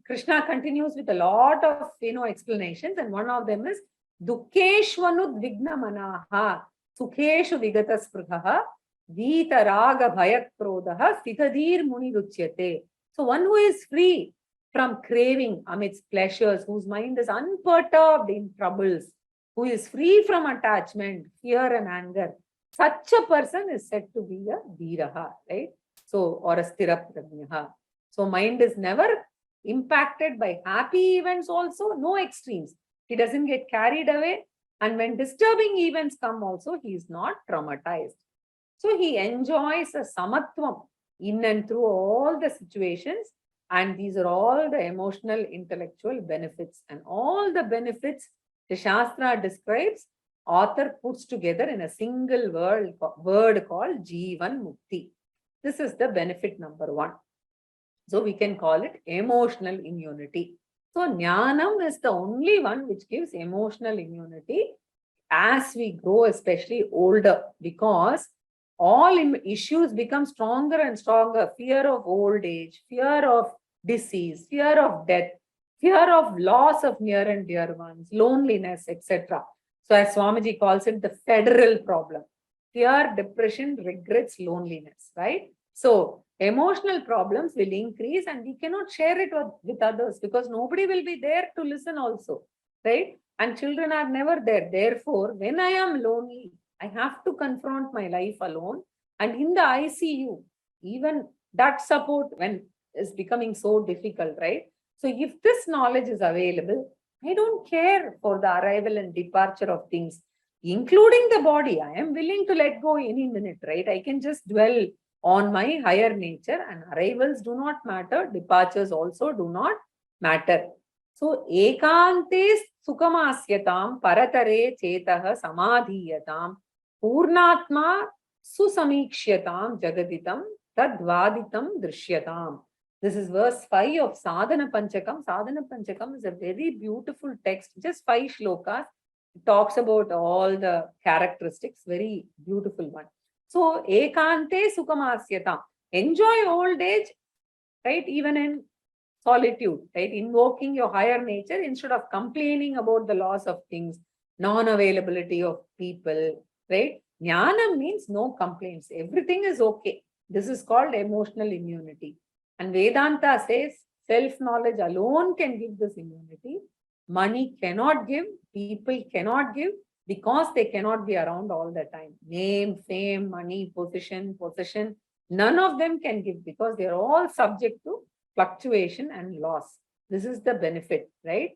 Krishna continues with a lot of explanations, and one of them is Dukkeshvanud Vigna Manaha. Sukheshu vigata sprughaha, vita raga bhayak krodaha, sithadir muni ruchyate. So one who is free from craving amidst pleasures, whose mind is unperturbed in troubles, who is free from attachment, fear and anger, such a person is said to be a viraha, right? So, or a sthira prajnaha. So mind is never impacted by happy events also, no extremes. He doesn't get carried away. And when disturbing events come also, he is not traumatized. So he enjoys a samatvam in and through all the situations. And these are all the emotional, intellectual benefits. And all the benefits the Shastra describes, author puts together in a single word called Jivan Mukti. This is the benefit number one. So we can call it emotional immunity. So Jnanam is the only one which gives emotional immunity as we grow, especially older, because all issues become stronger and stronger. Fear of old age, fear of disease, fear of death, fear of loss of near and dear ones, loneliness, etc. So as Swamiji calls it, the federal problem. Fear, depression, regrets, loneliness, right? So emotional problems will increase and we cannot share it with others because nobody will be there to listen also, right? And children are never there. Therefore, when I am lonely, I have to confront my life alone. And in the ICU, even that support when is becoming so difficult, right? So if this knowledge is available, I don't care for the arrival and departure of things, including the body. I am willing to let go any minute, right? I can just dwell on my higher nature, and arrivals do not matter. Departures also do not matter. So, ekante sukhamasyatam paratare chetah samadhiyatam purnatma susamiksyatam jagaditam tadvaditam drishyatam. This is verse 5 of Sadhana Panchakam. Sadhana Panchakam is a very beautiful text, just 5 shlokas. It talks about all the characteristics, very beautiful one. So, ekante sukhamasyatam. Enjoy old age, right? Even in solitude, right? Invoking your higher nature instead of complaining about the loss of things, non-availability of people, right? Jnana means no complaints. Everything is okay. This is called emotional immunity. And Vedanta says self-knowledge alone can give this immunity. Money cannot give, people cannot give, because they cannot be around all the time. Name, fame, money, possession, none of them can give because they are all subject to fluctuation and loss. This is the benefit, right?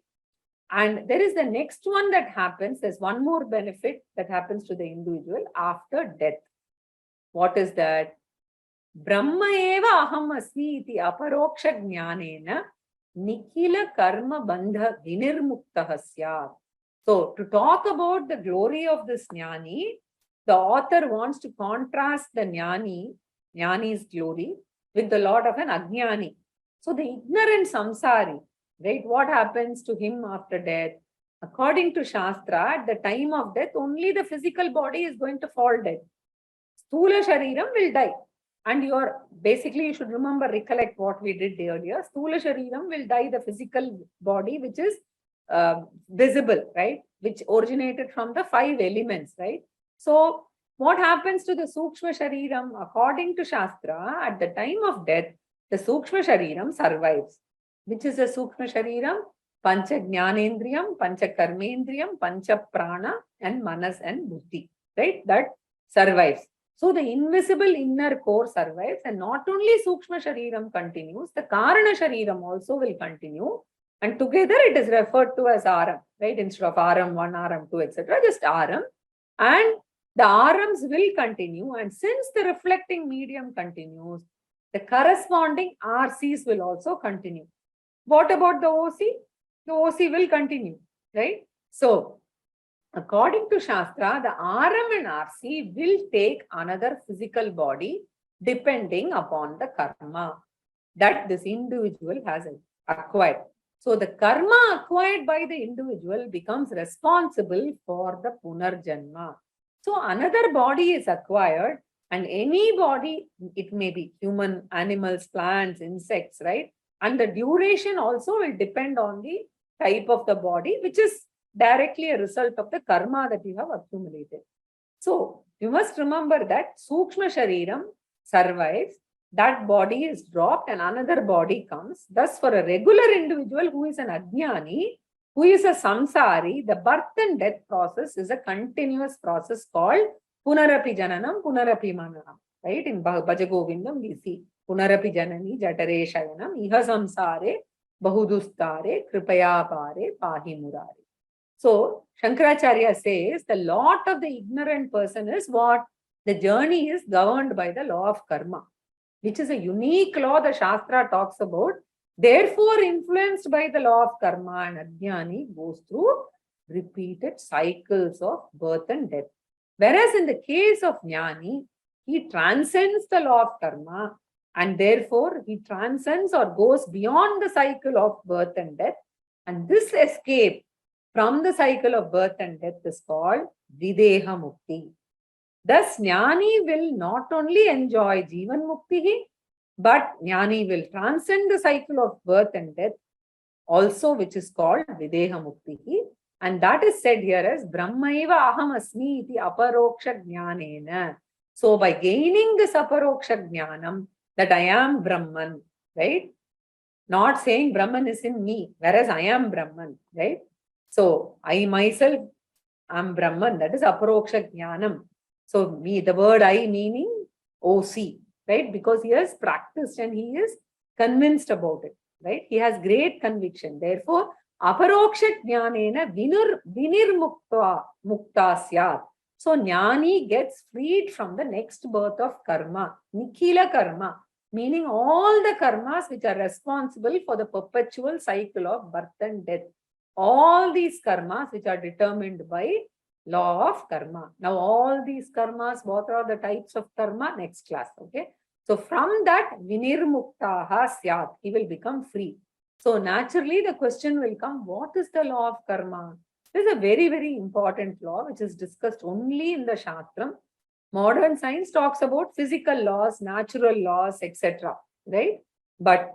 And there is the next one that happens. There's one more benefit that happens to the individual after death. What is that? Brahma eva aham asmi iti aparoksha jnanena nikhila karma bandha vinirmuktah syat. So, to talk about the glory of this jnani, the author wants to contrast the jnani's glory with the lot of an ajnani. So, the ignorant samsari, right? What happens to him after death? According to Shastra, at the time of death, only the physical body is going to fall dead. Sthula shariram will die. And you should recollect what we did earlier. Sthula shariram will die, the physical body, which is visible, right? Which originated from the 5 elements, right? So, what happens to the Sukshma Shariram? According to Shastra, at the time of death, the Sukshma Shariram survives. Which is the Sukshma Shariram? Pancha Jnanendriyam, Pancha Karmendriyam, Pancha Prana, and Manas and Buddhi, right? That survives. So, the invisible inner core survives, and not only Sukshma Shariram continues, the Karana Shariram also will continue. And together it is referred to as Aram, right? Instead of Aram 1, Aram 2, etc. Just Aram. And the Arams will continue. And since the reflecting medium continues, the corresponding RCs will also continue. What about the OC? The OC will continue, right? So, according to Shastra, the Aram and RC will take another physical body depending upon the karma that this individual has acquired. So the karma acquired by the individual becomes responsible for the punarjanma. So another body is acquired, and any body, it may be human, animals, plants, insects, right? And the duration also will depend on the type of the body, which is directly a result of the karma that you have accumulated. So you must remember that Sukshma Shariram survives. That body is dropped and another body comes. Thus, for a regular individual who is an ajnani, who is a samsari, the birth and death process is a continuous process called punarapi jananam, punarapi mananam. Right? In Bhajagovindam, we see punarapi janani, jatare shayanam, iha samsare, bahudustare, kripaya pare, pahi murare. So, Shankaracharya says the lot of the ignorant person is what? The journey is governed by the law of karma, which is a unique law the Shastra talks about. Therefore, influenced by the law of karma, and ajnani goes through repeated cycles of birth and death. Whereas in the case of jnani, he transcends the law of karma, and therefore he transcends or goes beyond the cycle of birth and death. And this escape from the cycle of birth and death is called Videha mukti. Thus, jnani will not only enjoy Jivan mukti, but jnani will transcend the cycle of birth and death also, which is called Videha mukti. And that is said here as Brahmaiva aham asmi iti aparoksha jnanena. So, by gaining this aparoksha jnanam, that I am Brahman, right? Not saying Brahman is in me, whereas I am Brahman, right? So, I myself am Brahman, that is aparoksha jnanam. So, the word I meaning OC, right? Because he has practiced and he is convinced about it, right? He has great conviction. Therefore, aparoksha jnanena vinirmukta syat. So, jnani gets freed from the next birth of karma, nikhila karma, meaning all the karmas which are responsible for the perpetual cycle of birth and death. All these karmas which are determined by law of karma. Now, all these karmas, what are the types of karma? Next class, okay? So, from that, vinirmuktaha syat, he will become free. So, naturally, the question will come, what is the law of karma? This is a very, very important law which is discussed only in the Shastram. Modern science talks about physical laws, natural laws, etc. Right? But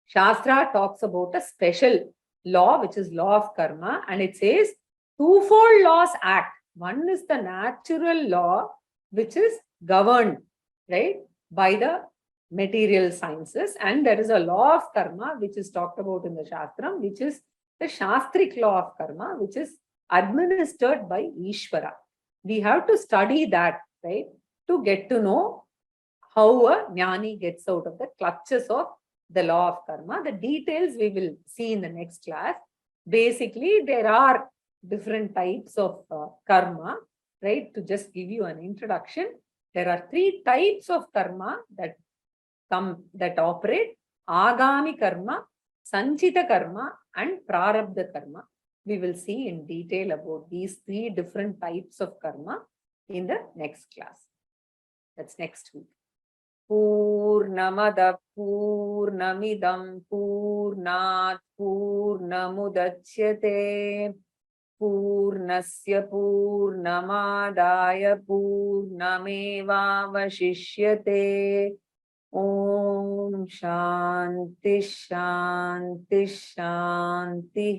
Shastra talks about a special law, which is law of karma, and it says twofold laws act. One is the natural law, which is governed right, by the material sciences. And there is a law of karma which is talked about in the Shastram, which is the Shastric law of karma, which is administered by Ishvara. We have to study that, right, to get to know how a jnani gets out of the clutches of the law of karma. The details we will see in the next class. Basically, there are different types of karma, right? To just give you an introduction, there are 3 types of karma that operate: agami karma, sanchita karma, and prarabdha karma. We will see in detail about these 3 different types of karma in the next class. That's next week. Purnamada Purnamidam Purnat Purnamudachyate Purnasya Purnamadaya Purnamevavashishyate. Om Shanti Shanti Shanti.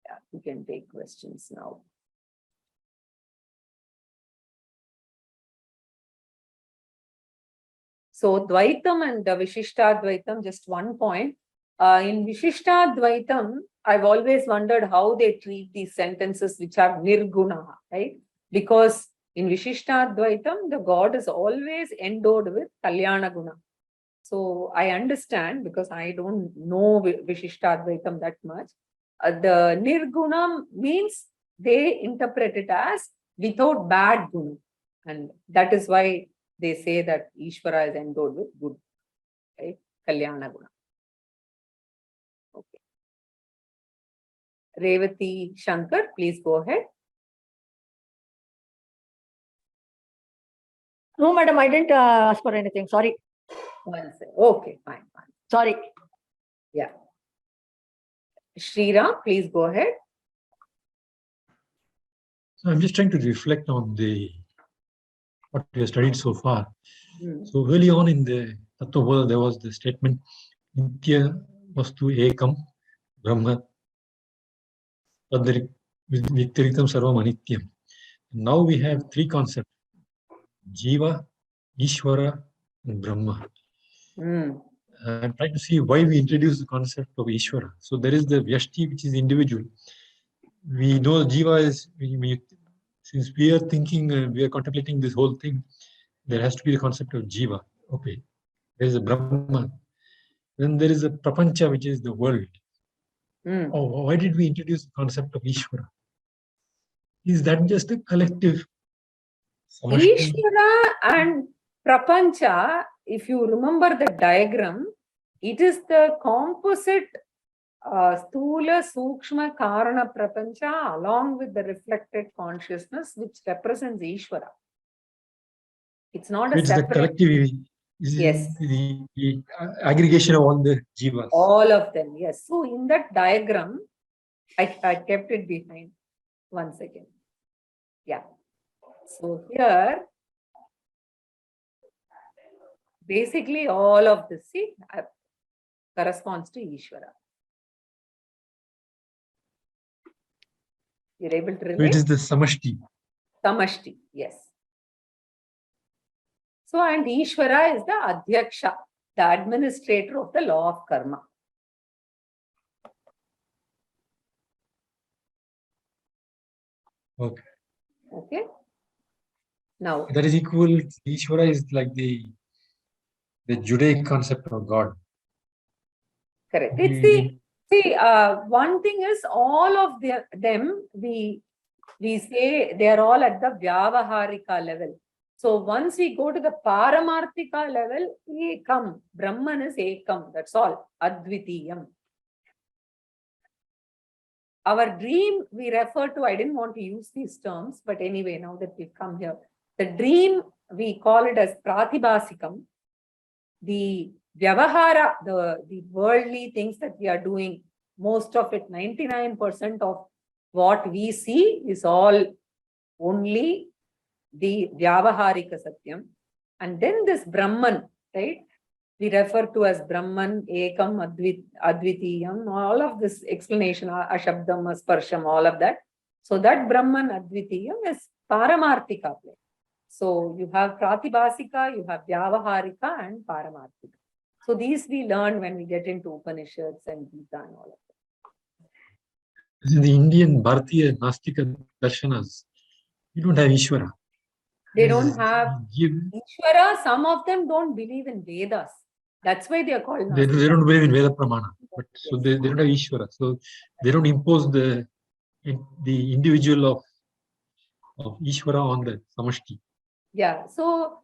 Yeah, we can take questions now. So Dvaitam and Vishishtadvaitam, just one point. In Vishishtadvaitam, I've always wondered how they treat these sentences which have nirguna, right? Because in Vishishtadvaitam, the God is always endowed with Kalyana Guna. So I understand, because I don't know Vishishtadvaitam that much. The nirguna means they interpret it as without bad guna. And that is why they say that Ishvara is endowed with good, right? Kalyana Guna. Okay. Revati Shankar, please go ahead. No, madam, I didn't ask for anything. Sorry. Okay, fine. Sorry. Yeah. Shriram, please go ahead. So I'm just trying to reflect on what we have studied so far. So early on in the Tattvabodha, there was the statement, Nitya Vastu Ekam Brahma Viktiritam Sarvam Anityam. Now we have 3 concepts: Jiva, Ishvara, and Brahma. I'm trying to see why we introduce the concept of Ishvara. So there is the Vyashti, which is individual. We know Jiva is, since we are thinking, we are contemplating this whole thing, there has to be the concept of Jiva. Okay. There is a Brahman. Then there is a Prapancha, which is the world. Oh, why did we introduce the concept of Ishvara? Is that just a collective? Ishvara and Prapancha, if you remember the diagram, it is the composite Sthula, Sukshma, Karana, Prapancha along with the reflected consciousness which represents Ishvara. It's not a separate... The collective, yes. The aggregation of all the jivas. All of them, yes. So in that diagram, I kept it behind. 1 second. Yeah. So here, basically all of this, see, corresponds to Ishvara. You're able to relate? So it is the Samashti. Samashti, yes. So, and Ishvara is the Adhyaksha, the administrator of the law of karma. Okay. Okay. Now, that is equal. Ishvara is like the Judaic concept of God. Correct. It's the, see, one thing is all of them, we say they are all at the vyavaharika level. So once we go to the paramarthika level, ekam, Brahman is ekam, that's all, advitiyam. Our dream we refer to, I didn't want to use these terms, but anyway, now that we've come here, the dream, we call it as pratibhasikam. The vyavahara, the worldly things that we are doing, most of it, 99% of what we see is all only the vyavaharika satyam. And then this Brahman, right? We refer to as Brahman, Ekam, Advitiyam, all of this explanation, Ashabdam, Sparsham, all of that. So that Brahman, Advitiyam is Paramarthika. So you have Pratibhasika, you have Vyavaharika and Paramarthika. So these we learn when we get into Upanishads and Gita and all of that. In the Indian Bharatiya Nastika Darshanas, you don't have Ishvara. They don't have Ishvara. Some of them don't believe in Vedas. That's why they are called They Nastika. don't believe in Veda Pramana. But so they don't have Ishvara. So they don't impose the individual of Ishvara on the Samashti. Yeah. So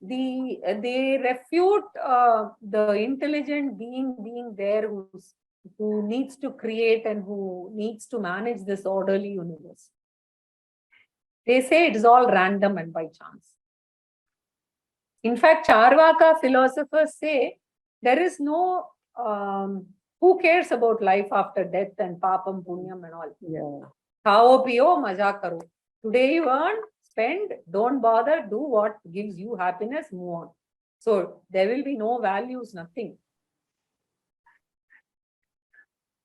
they refute the intelligent being there who needs to create and who needs to manage this orderly universe. They say it is all random and by chance. In fact, Charvaka philosophers say there is no, who cares about life after death and papam, punyam and all. Yeah. Khao piyo, maja karo. Today you earn, spend, don't bother, do what gives you happiness, move on. So there will be no values, nothing.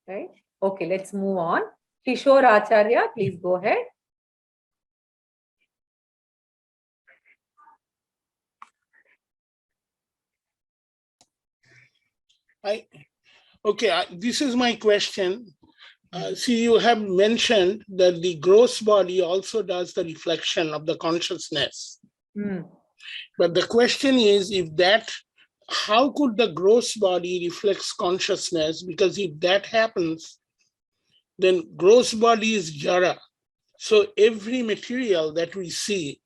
Right? Okay, let's move on. Kishore Acharya, please go ahead. This is my question. See, you have mentioned that the gross body also does the reflection of the consciousness. But the question is, how could the gross body reflects consciousness? Because if that happens, then gross body is jara. So every material that we see,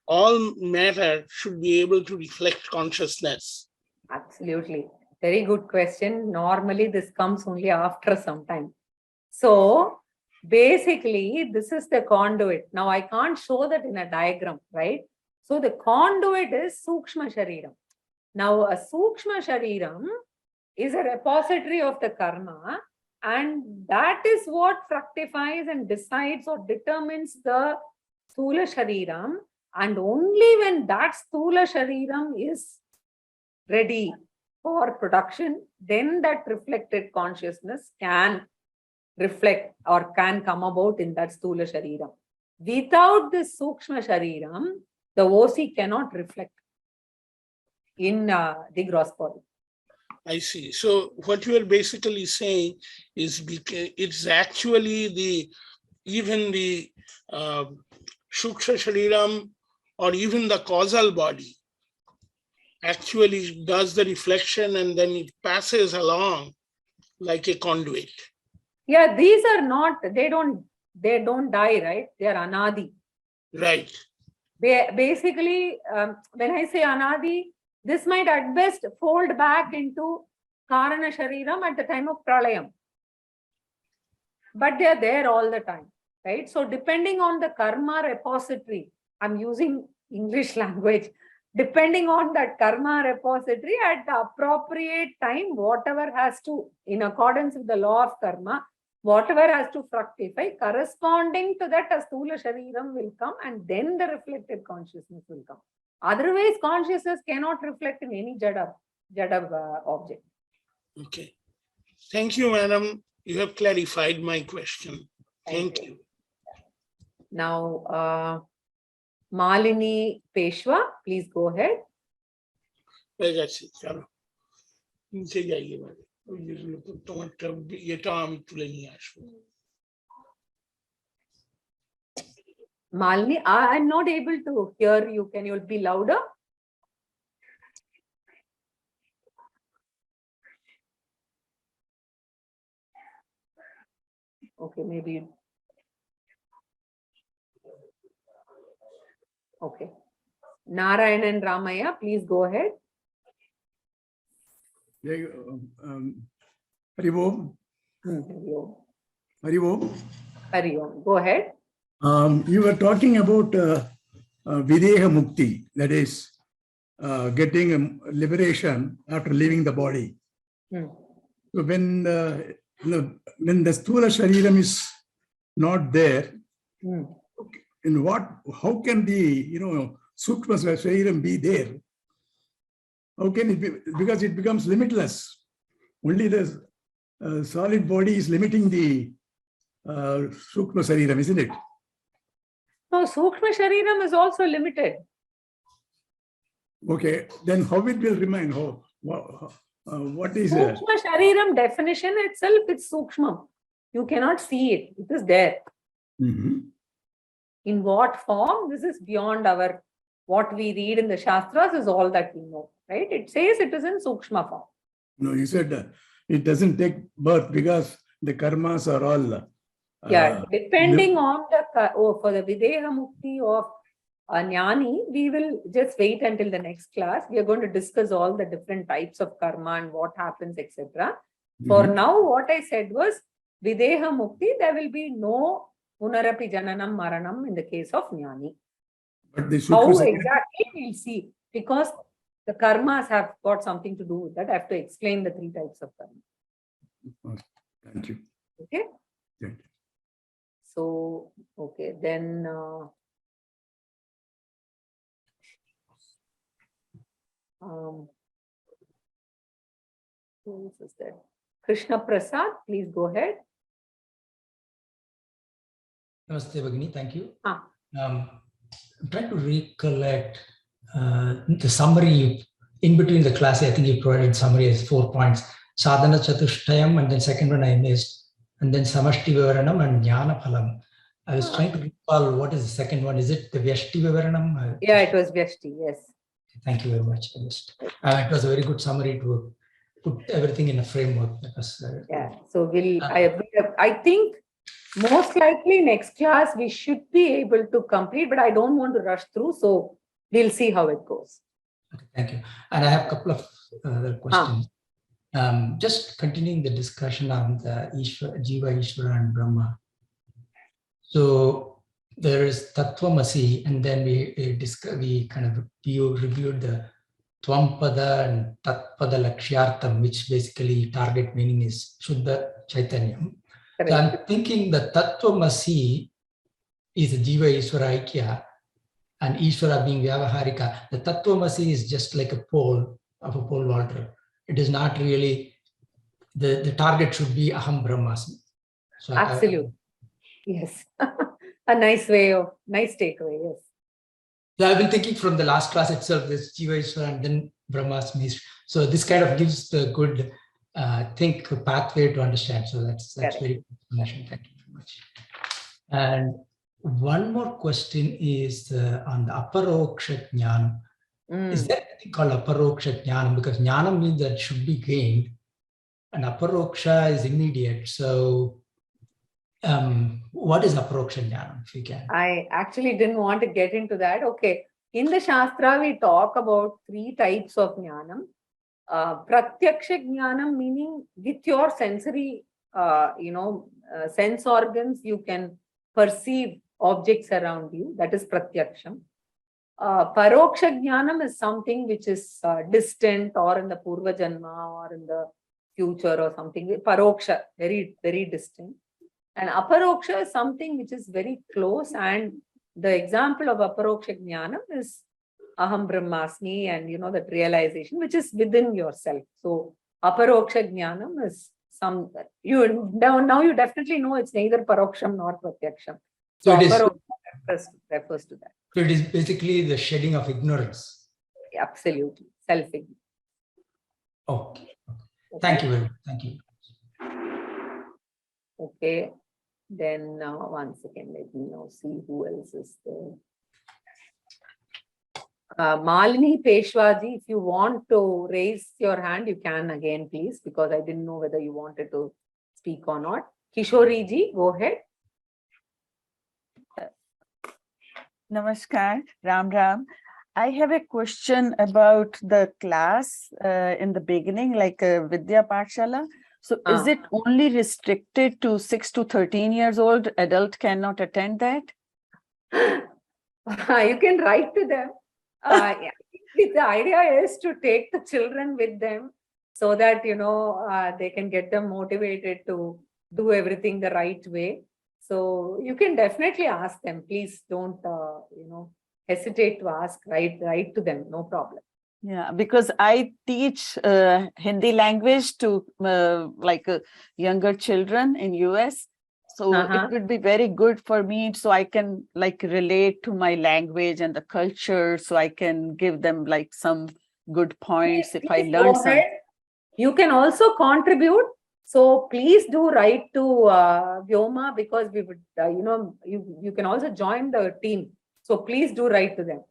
all matter should be able to reflect consciousness. Absolutely. Very good question. Normally, this comes only after some time. So, basically, this is the conduit. Now, I can't show that in a diagram, right? So, the conduit is Sukshma Shariram. Now, a Sukshma Shariram is a repository of the karma, and that is what fructifies and decides or determines the Sthula Shariram. And only when that Sthula Shariram is ready for production, then that reflected consciousness can reflect or can come about in that Sthula Shariram. Without this Sukshma Shariram, the OC cannot reflect in the gross body. I see. So what you are basically saying is it's actually even the Sukshma Shariram or even the causal body actually does the reflection and then it passes along like a conduit. Yeah, these are not, they don't die, right? They are anadi. Right. Basically, when I say anadi, this might at best fold back into Karana Shariram at the time of Pralayam. But they are there all the time, right? So depending on the karma repository, I'm using English language, depending on that karma repository at the appropriate time, whatever has to, in accordance with the law of karma, whatever has to fructify, corresponding to that, a Sthula Shariram will come and then the reflected consciousness will come. Otherwise, consciousness cannot reflect in any jada object. Okay. Thank you, madam. You have clarified my question. Thank you. Now, Malini Peshwa, please go ahead. Malini, I'm not able to hear you. Can you be louder? Okay, maybe. Okay. Narayanan Ramaya, please go ahead. Hari Om. Hari Om. Hari Om. Go ahead. You were talking about Videha mukti, that is getting liberation after leaving the body. So when the Sthula Shariram is not there, how can the Sukshma Shariram be there? How can it be? Because it becomes limitless. Only the solid body is limiting the Sukshma Shariram, isn't it? So Sukshma Shariram is also limited. Okay, then how it will remain? What is Sukshma Shariram definition itself, it's Sukshma. You cannot see it. It is there. In what form? This is beyond our, what we read in the Shastras is all that we know, right? It says it is in Sukshma form. No, you said it doesn't take birth because the karmas are all. Depending on the, for the Videha mukti of Jnani, we will just wait until the next class. We are going to discuss all the different types of karma and what happens, etc. For now, what I said was, Videha mukti, there will be no Punarapi Jananam Maranam in the case of Jnani. But the How exactly, we'll see. Because the karmas have got something to do with that. I have to explain the 3 types of karma. Thank you. Okay? Thank you. So, okay, then who else is there? Krishna Prasad, please go ahead. Namaste, Bhagini. Thank you. Ah. I'm trying to recollect the summary in between the class. I think you provided summary as 4 points. Sadhana Chatushtayam, and then second one I missed, and then Samashti Vivaranam and Jnana Phalam. I was trying to recall what is the second one. Is it the Vyashti Vivaranam? Yeah, it was Vyashti, yes. Thank you very much. It was a very good summary to put everything in a framework. That was, So I think most likely next class we should be able to complete, but I don't want to rush through. So we'll see how it goes. Okay, thank you. And I have a couple of other questions. Just continuing the discussion on the Jiva, Ishvara, and Brahma. So there is Tattvamasi, and then we kind of reviewed the Tvampada and Tattvada Lakshyartham, which basically target meaning is Shuddha Chaitanyam. So I'm thinking the Tattvamasi is a Jiva Ishvara Aikya, and Ishvara being Vyavaharika. The Tattvamasi is just like a pole of a pole vaulter. It is not really, the target should be Aham Brahmasmi. So absolutely. Yes. A nice takeaway, yes. So I've been thinking from the last class itself, this Jiva Ishvara and then Brahmasmi. So this kind of gives the good pathway to understand. So that's very good explanation. Thank you very much. And one more question is on the Aparoksha Jnanam. Is there anything called Aparoksha Jnanam? Because Jnanam means that should be gained, and Aparoksha is immediate. So what is Aparoksha Jnanam, if you can? I actually didn't want to get into that. Okay. In the Shastra, we talk about 3 types of Jnanam. Pratyaksha Jnanam, meaning with your sensory, sense organs, you can perceive objects around you. That is Pratyaksham. Paroksha Jnanam is something which is distant or in the Purva Janma or in the future or something. Paroksha, very, very distant. And Aparoksha is something which is very close, and the example of Aparoksha Jnanam is Aham Brahmasmi, and that realization which is within yourself. So Aparoksha Jnanam is now you definitely know it's neither Paroksham nor Pratyaksham. So Aparoksha refers to that. So it is basically the shedding of ignorance. Absolutely. Self-ignorance. Okay. Thank you very much. Thank you. Okay. Then one second, let me now see who else is there. Malini Peshwaji, if you want to raise your hand, you can again, please, because I didn't know whether you wanted to speak or not. Kishoriji, go ahead. Namaskar, Ram Ram. I have a question about the class in the beginning, like Vidya Pathshala. So is it only restricted to 6 to 13 years old? Adult cannot attend that? You can write to them. The idea is to take the children with them so that, they can get them motivated to do everything the right way. So you can definitely ask them. Please don't, hesitate to ask. Write to them. No problem. Yeah, because I teach Hindi language to younger children in US. So it would be very good for me, so I can like relate to my language and the culture, so I can give them like some good points if I learn some. You can also contribute. So please do write to Vyoma, because we would, you can also join the team. So please do write to them.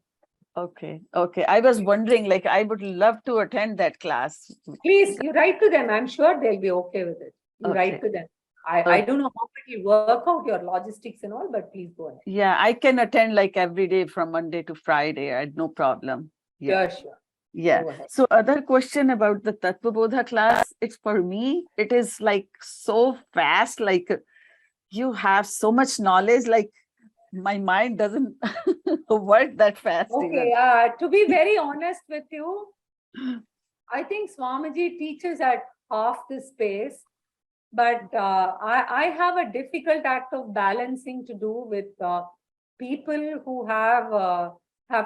Okay. I was wondering, like, I would love to attend that class. Please, you write to them. I'm sure they'll be okay with it. You write to them. I don't know how it will work out, your logistics and all, but please go ahead. Yeah, I can attend like every day from Monday to Friday. I had no problem. Yeah. Sure. Yeah. So other question about the Tattvabodha class, it's for me, it is like so fast, like you have so much knowledge, like my mind doesn't work that fast. Okay, to be very honest with you, I think Swamiji teaches at half this pace, but I have a difficult act of balancing to do with people who have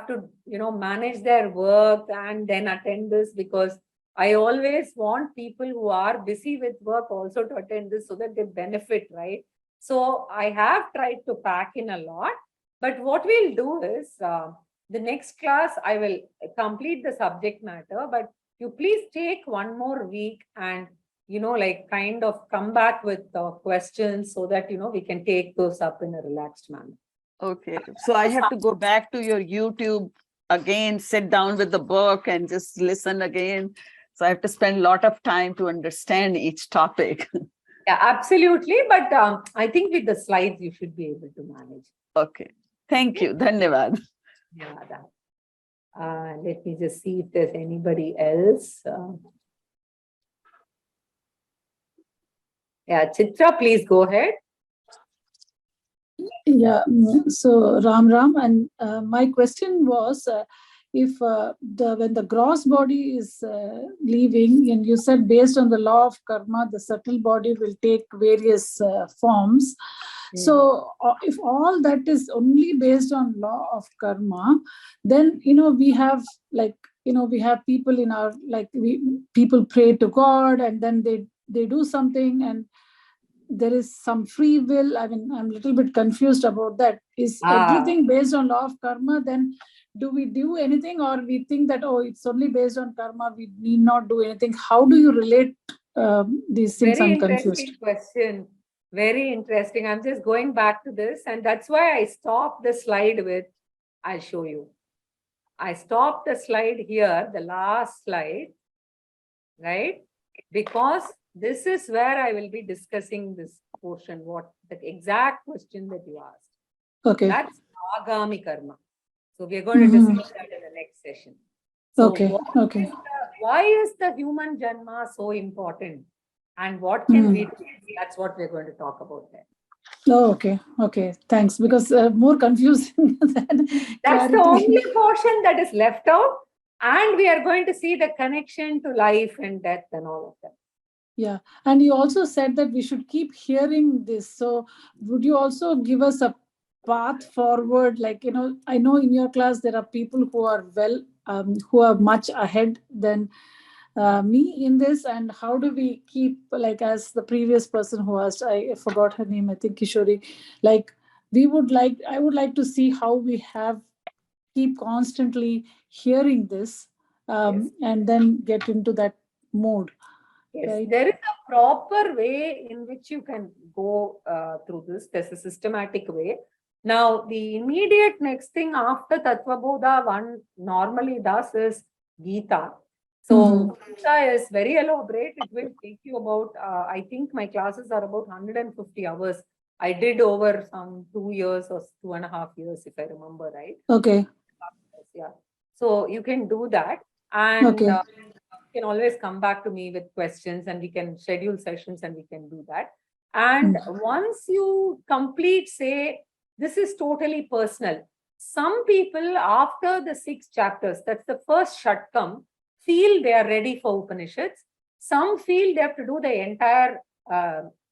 to, manage their work and then attend this, because I always want people who are busy with work also to attend this so that they benefit, right? So I have tried to pack in a lot, but what we'll do is the next class, I will complete the subject matter, but you please take one more week and, like kind of come back with questions so that, we can take those up in a relaxed manner. Okay, so I have to go back to your YouTube again, sit down with the book and just listen again. So I have to spend a lot of time to understand each topic. Yeah, absolutely. But I think with the slides, you should be able to manage. Okay. Thank you. Dhanyavad. Yeah, let me just see if there's anybody else. Yeah, Chitra, please go ahead. Yeah, so Ram, and my question was, if when the gross body is leaving, and you said based on the law of karma, the subtle body will take various forms. So if all that is only based on law of karma, then we have we have people in our people pray to God, and then they do something, and there is some free will. I mean, I'm a little bit confused about that. Is everything based on law of karma? Then do we do anything, or we think that, oh, it's only based on karma, we need not do anything? How do you relate these things? Very I'm confused. interesting question. Very interesting. I'm just going back to this, and that's why I stopped the slide with, I'll show you. I stopped the slide here, the last slide, right? Because this is where I will be discussing this portion, what the exact question that you asked. Okay. That's Agami Karma. So we're going to discuss that in the next session. So okay. Why is the human Janma so important? And what can we do? That's what we're going to talk about there. Oh, okay. Thanks. Because more confusing than That's the only portion that is left out. And we are going to see the connection to life and death and all of that. Yeah. And you also said that we should keep hearing this. So would you also give us a path forward? Like, I know in your class, there are people who are who are much ahead than me in this. And how do we keep, like, as the previous person who asked, I forgot her name, I think Kishori, like, I would like to see how we keep constantly hearing this and then get into that mode. Yes, right? There is a proper way in which you can go through this. There's a systematic way. Now, the immediate next thing after Tattvabodha one normally does is Gita. So Gita is very elaborate. It will take you about, I think my classes are about 150 hours. I did over some 2 years or 2.5 years, if I remember right. Okay. Yeah. So you can do that. And you can always come back to me with questions, and we can schedule sessions and we can do that. And once you complete, say, this is totally personal. Some people after the 6 chapters, that's the first Shatkam, feel they are ready for Upanishads. Some feel they have to do the entire,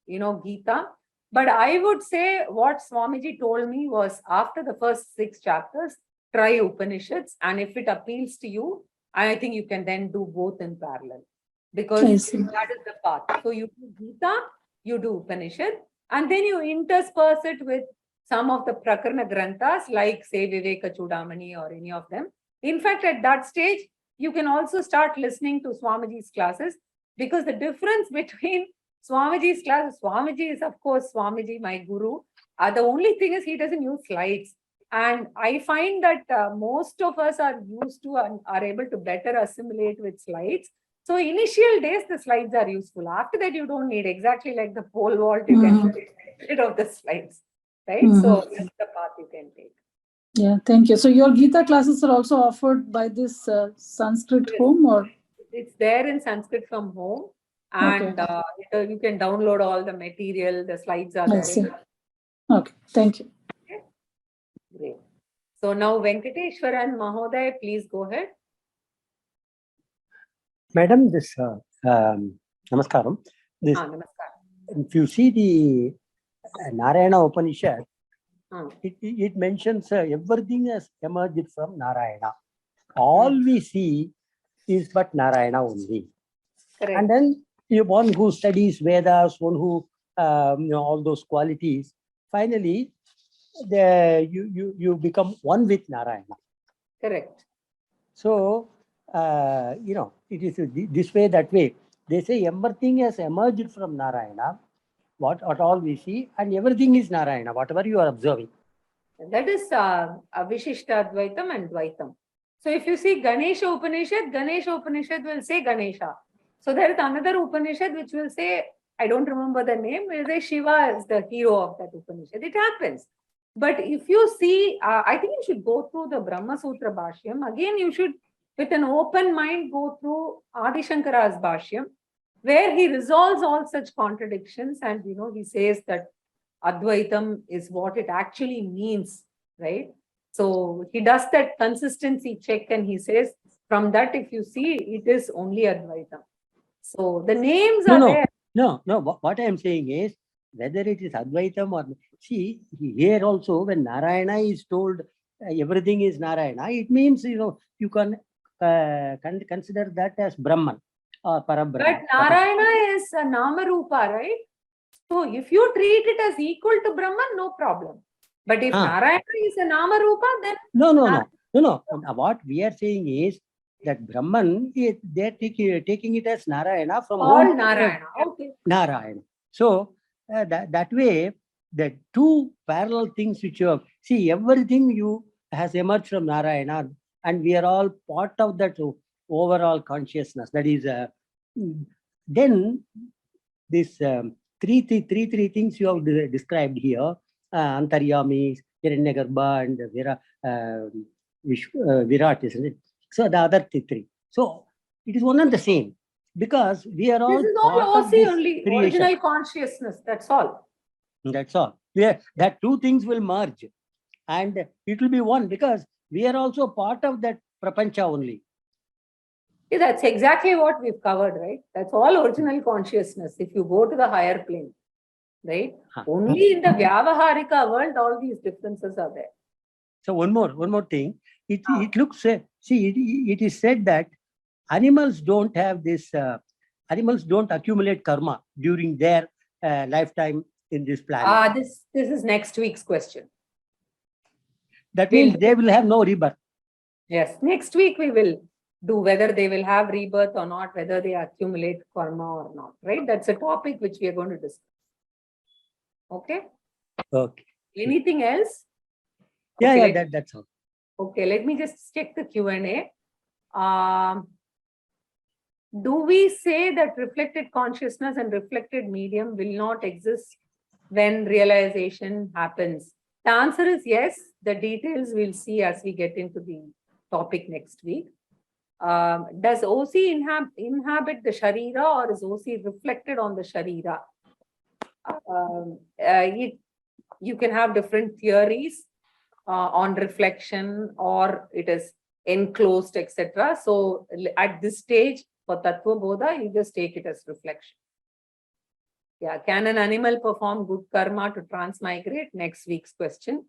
Gita. But I would say what Swamiji told me was, after the first 6 chapters, try Upanishads. And if it appeals to you, I think you can then do both in parallel. Because that is the path. So you do Gita, you do Upanishad. And then you intersperse it with some of the Prakarana Granthas, like say Viveka Chudamani or any of them. In fact, at that stage, you can also start listening to Swamiji's classes, because the difference between Swamiji's classes, Swamiji is of course Swamiji, my guru. The only thing is he doesn't use slides. And I find that most of us are used to and are able to better assimilate with slides. So initial days, the slides are useful. After that, you don't need, exactly like the pole vault, you can get rid of the slides, right? So that's the path you can take. Yeah, thank you. So your Gita classes are also offered by this Sanskrit home, or? It's there in Sanskrit from home, and you can download all the material, the slides are there. Okay, thank you. Okay. Great. So now Venkateshwaran Mahoday, please go ahead. Madam, this Namaskaram. This, if you see the Narayana Upanishad, it mentions everything has emerged from Narayana. All we see is but Narayana only. Correct. And then one who studies Vedas, one who all those qualities, finally you become one with Narayana. Correct. So it is this way, that way. They say everything has emerged from Narayana, what at all we see, and everything is Narayana, whatever you are observing. That is Avishishta Advaitam and Dvaitam. So if you see Ganesha Upanishad will say Ganesha. So there is another Upanishad which will say, I don't remember the name, will say Shiva is the hero of that Upanishad. It happens. But if you see, I think you should go through the Brahma Sutra Bhashyam. Again, you should, with an open mind, go through Adi Shankara's Bhashyam, where he resolves all such contradictions, and he says that Advaitam is what it actually means, right? So he does that consistency check, and he says, from that, if you see, it is only Advaitam. So the names are there. No. What I am saying is, whether it is Advaitam or, see, here also, when Narayana is told everything is Narayana, it means, you can consider that as Brahman or Parabrahman. But Narayana is a Nama Rupa, right? So if you treat it as equal to Brahman, no problem. But if Narayana is a Nama Rupa, then... No. What we are saying is that Brahman, they are taking it as Narayana from all Narayana. Okay. Narayana. So that way, the two parallel things which you have, see, everything has emerged from Narayana, and we are all part of that overall consciousness. That is, then this three things you have described here, Antaryami, Hiranyagarbha, and Virat, isn't it? So the other three. So it is one and the same, because we are all. This is all OC only, original consciousness. That's all. That's all. Yeah, that two things will merge, and it will be one, because we are also part of that prapancha only. See, that's exactly what we've covered, right? That's all original consciousness. If you go to the higher plane, right? Only in the Vyavaharika world, all these differences are there. So one more thing. It looks, see, it is said that animals don't have this, animals don't accumulate karma during their lifetime in this planet. This is next week's question. That means they will have no rebirth. Yes, next week we will do whether they will have rebirth or not, whether they accumulate karma or not, right? That's a topic which we are going to discuss. Okay? Okay. Anything else? Yeah, that's all. Okay, let me just check the Q&A. Do we say that reflected consciousness and reflected medium will not exist when realization happens? The answer is yes. The details we'll see as we get into the topic next week. Does OC inhabit the Sharira, or is OC reflected on the Sharira? You can have different theories on reflection, or it is enclosed, etc. So at this stage for Tattvabodha, you just take it as reflection. Yeah, can an animal perform good karma to transmigrate? Next week's question.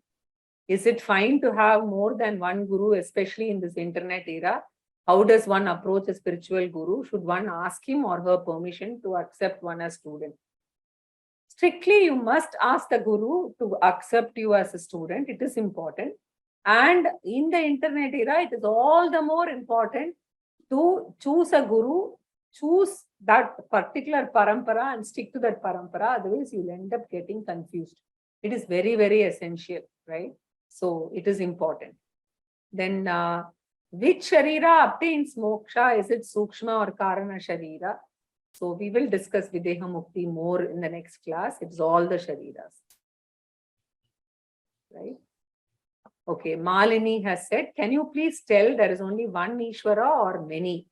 Is it fine to have more than one guru, especially in this internet era? How does one approach a spiritual guru? Should one ask him or her permission to accept one as student? strictly you must ask the guru to accept you as a student. It is important. And in the internet era, it is all the more important to choose a guru, choose that particular parampara and stick to that parampara. Otherwise, you'll end up getting confused. It is very, very essential, right? So it is important. Then which Sharira obtains moksha? Is it Sukshma or Karana Sharira? So we will discuss Videha Mukti more in the next class. It's all the Shariras. Right? Okay, Malini has said, can you please tell there is only one Ishvara or many?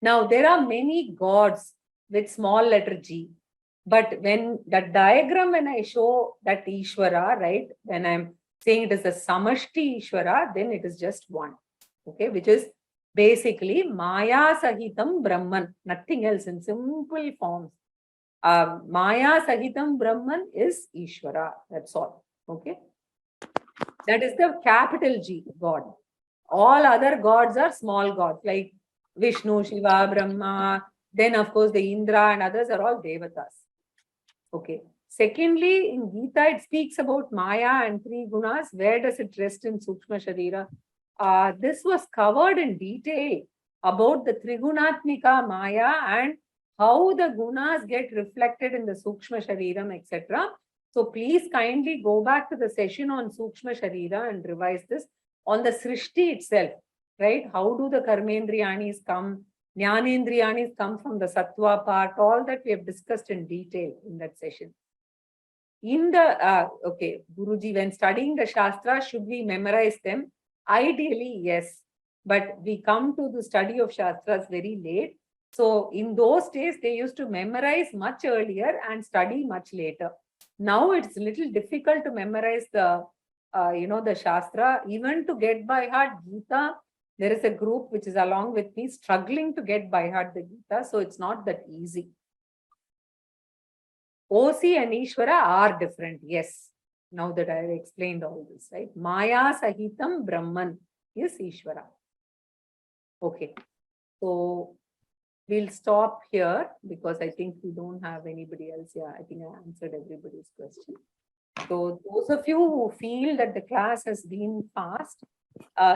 Now, there are many gods with small letter G. But when that diagram, when I show that Ishvara, right, when I'm saying it is a Samashti Ishvara, then it is just one. Okay, which is basically Maya Sahitam Brahman, nothing else in simple forms. Maya Sahitam Brahman is Ishvara, that's all. Okay. That is the capital G, God. All other gods are small gods like Vishnu, Shiva, Brahma. Then, of course, the Indra and others are all Devatas. Okay. Secondly, in Gita, it speaks about Maya and three gunas. Where does it rest in Sukshma Sharira? This was covered in detail about the Trigunatmika Maya and how the gunas get reflected in the Sukshma Shariram, etc. So please kindly go back to the session on Sukshma Sharira and revise this on the Srishti itself, right? How do the Karmendriyanis come? Jnanendriyanis come from the Sattva part, all that we have discussed in detail in that session. In the, okay, Guruji, when studying the Shastra, should we memorize them? Ideally, yes. But we come to the study of Shastras very late. So in those days, they used to memorize much earlier and study much later. Now it's a little difficult to memorize the, the Shastra. Even to get by heart Gita, there is a group which is along with me struggling to get by heart the Gita. So it's not that easy. OC and Ishvara are different. Yes. Now that I have explained all this, right? Maya Sahitam Brahman is Ishvara. Okay. So we'll stop here because I think we don't have anybody else. Yeah, I think I answered everybody's question. So those of you who feel that the class has been fast,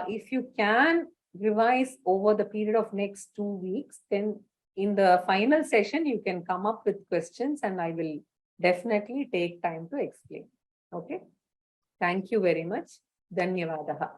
if you can revise over the period of next 2 weeks, then in the final session, you can come up with questions and I will definitely take time to explain. Okay. Thank you very much. Dhanyavadaha.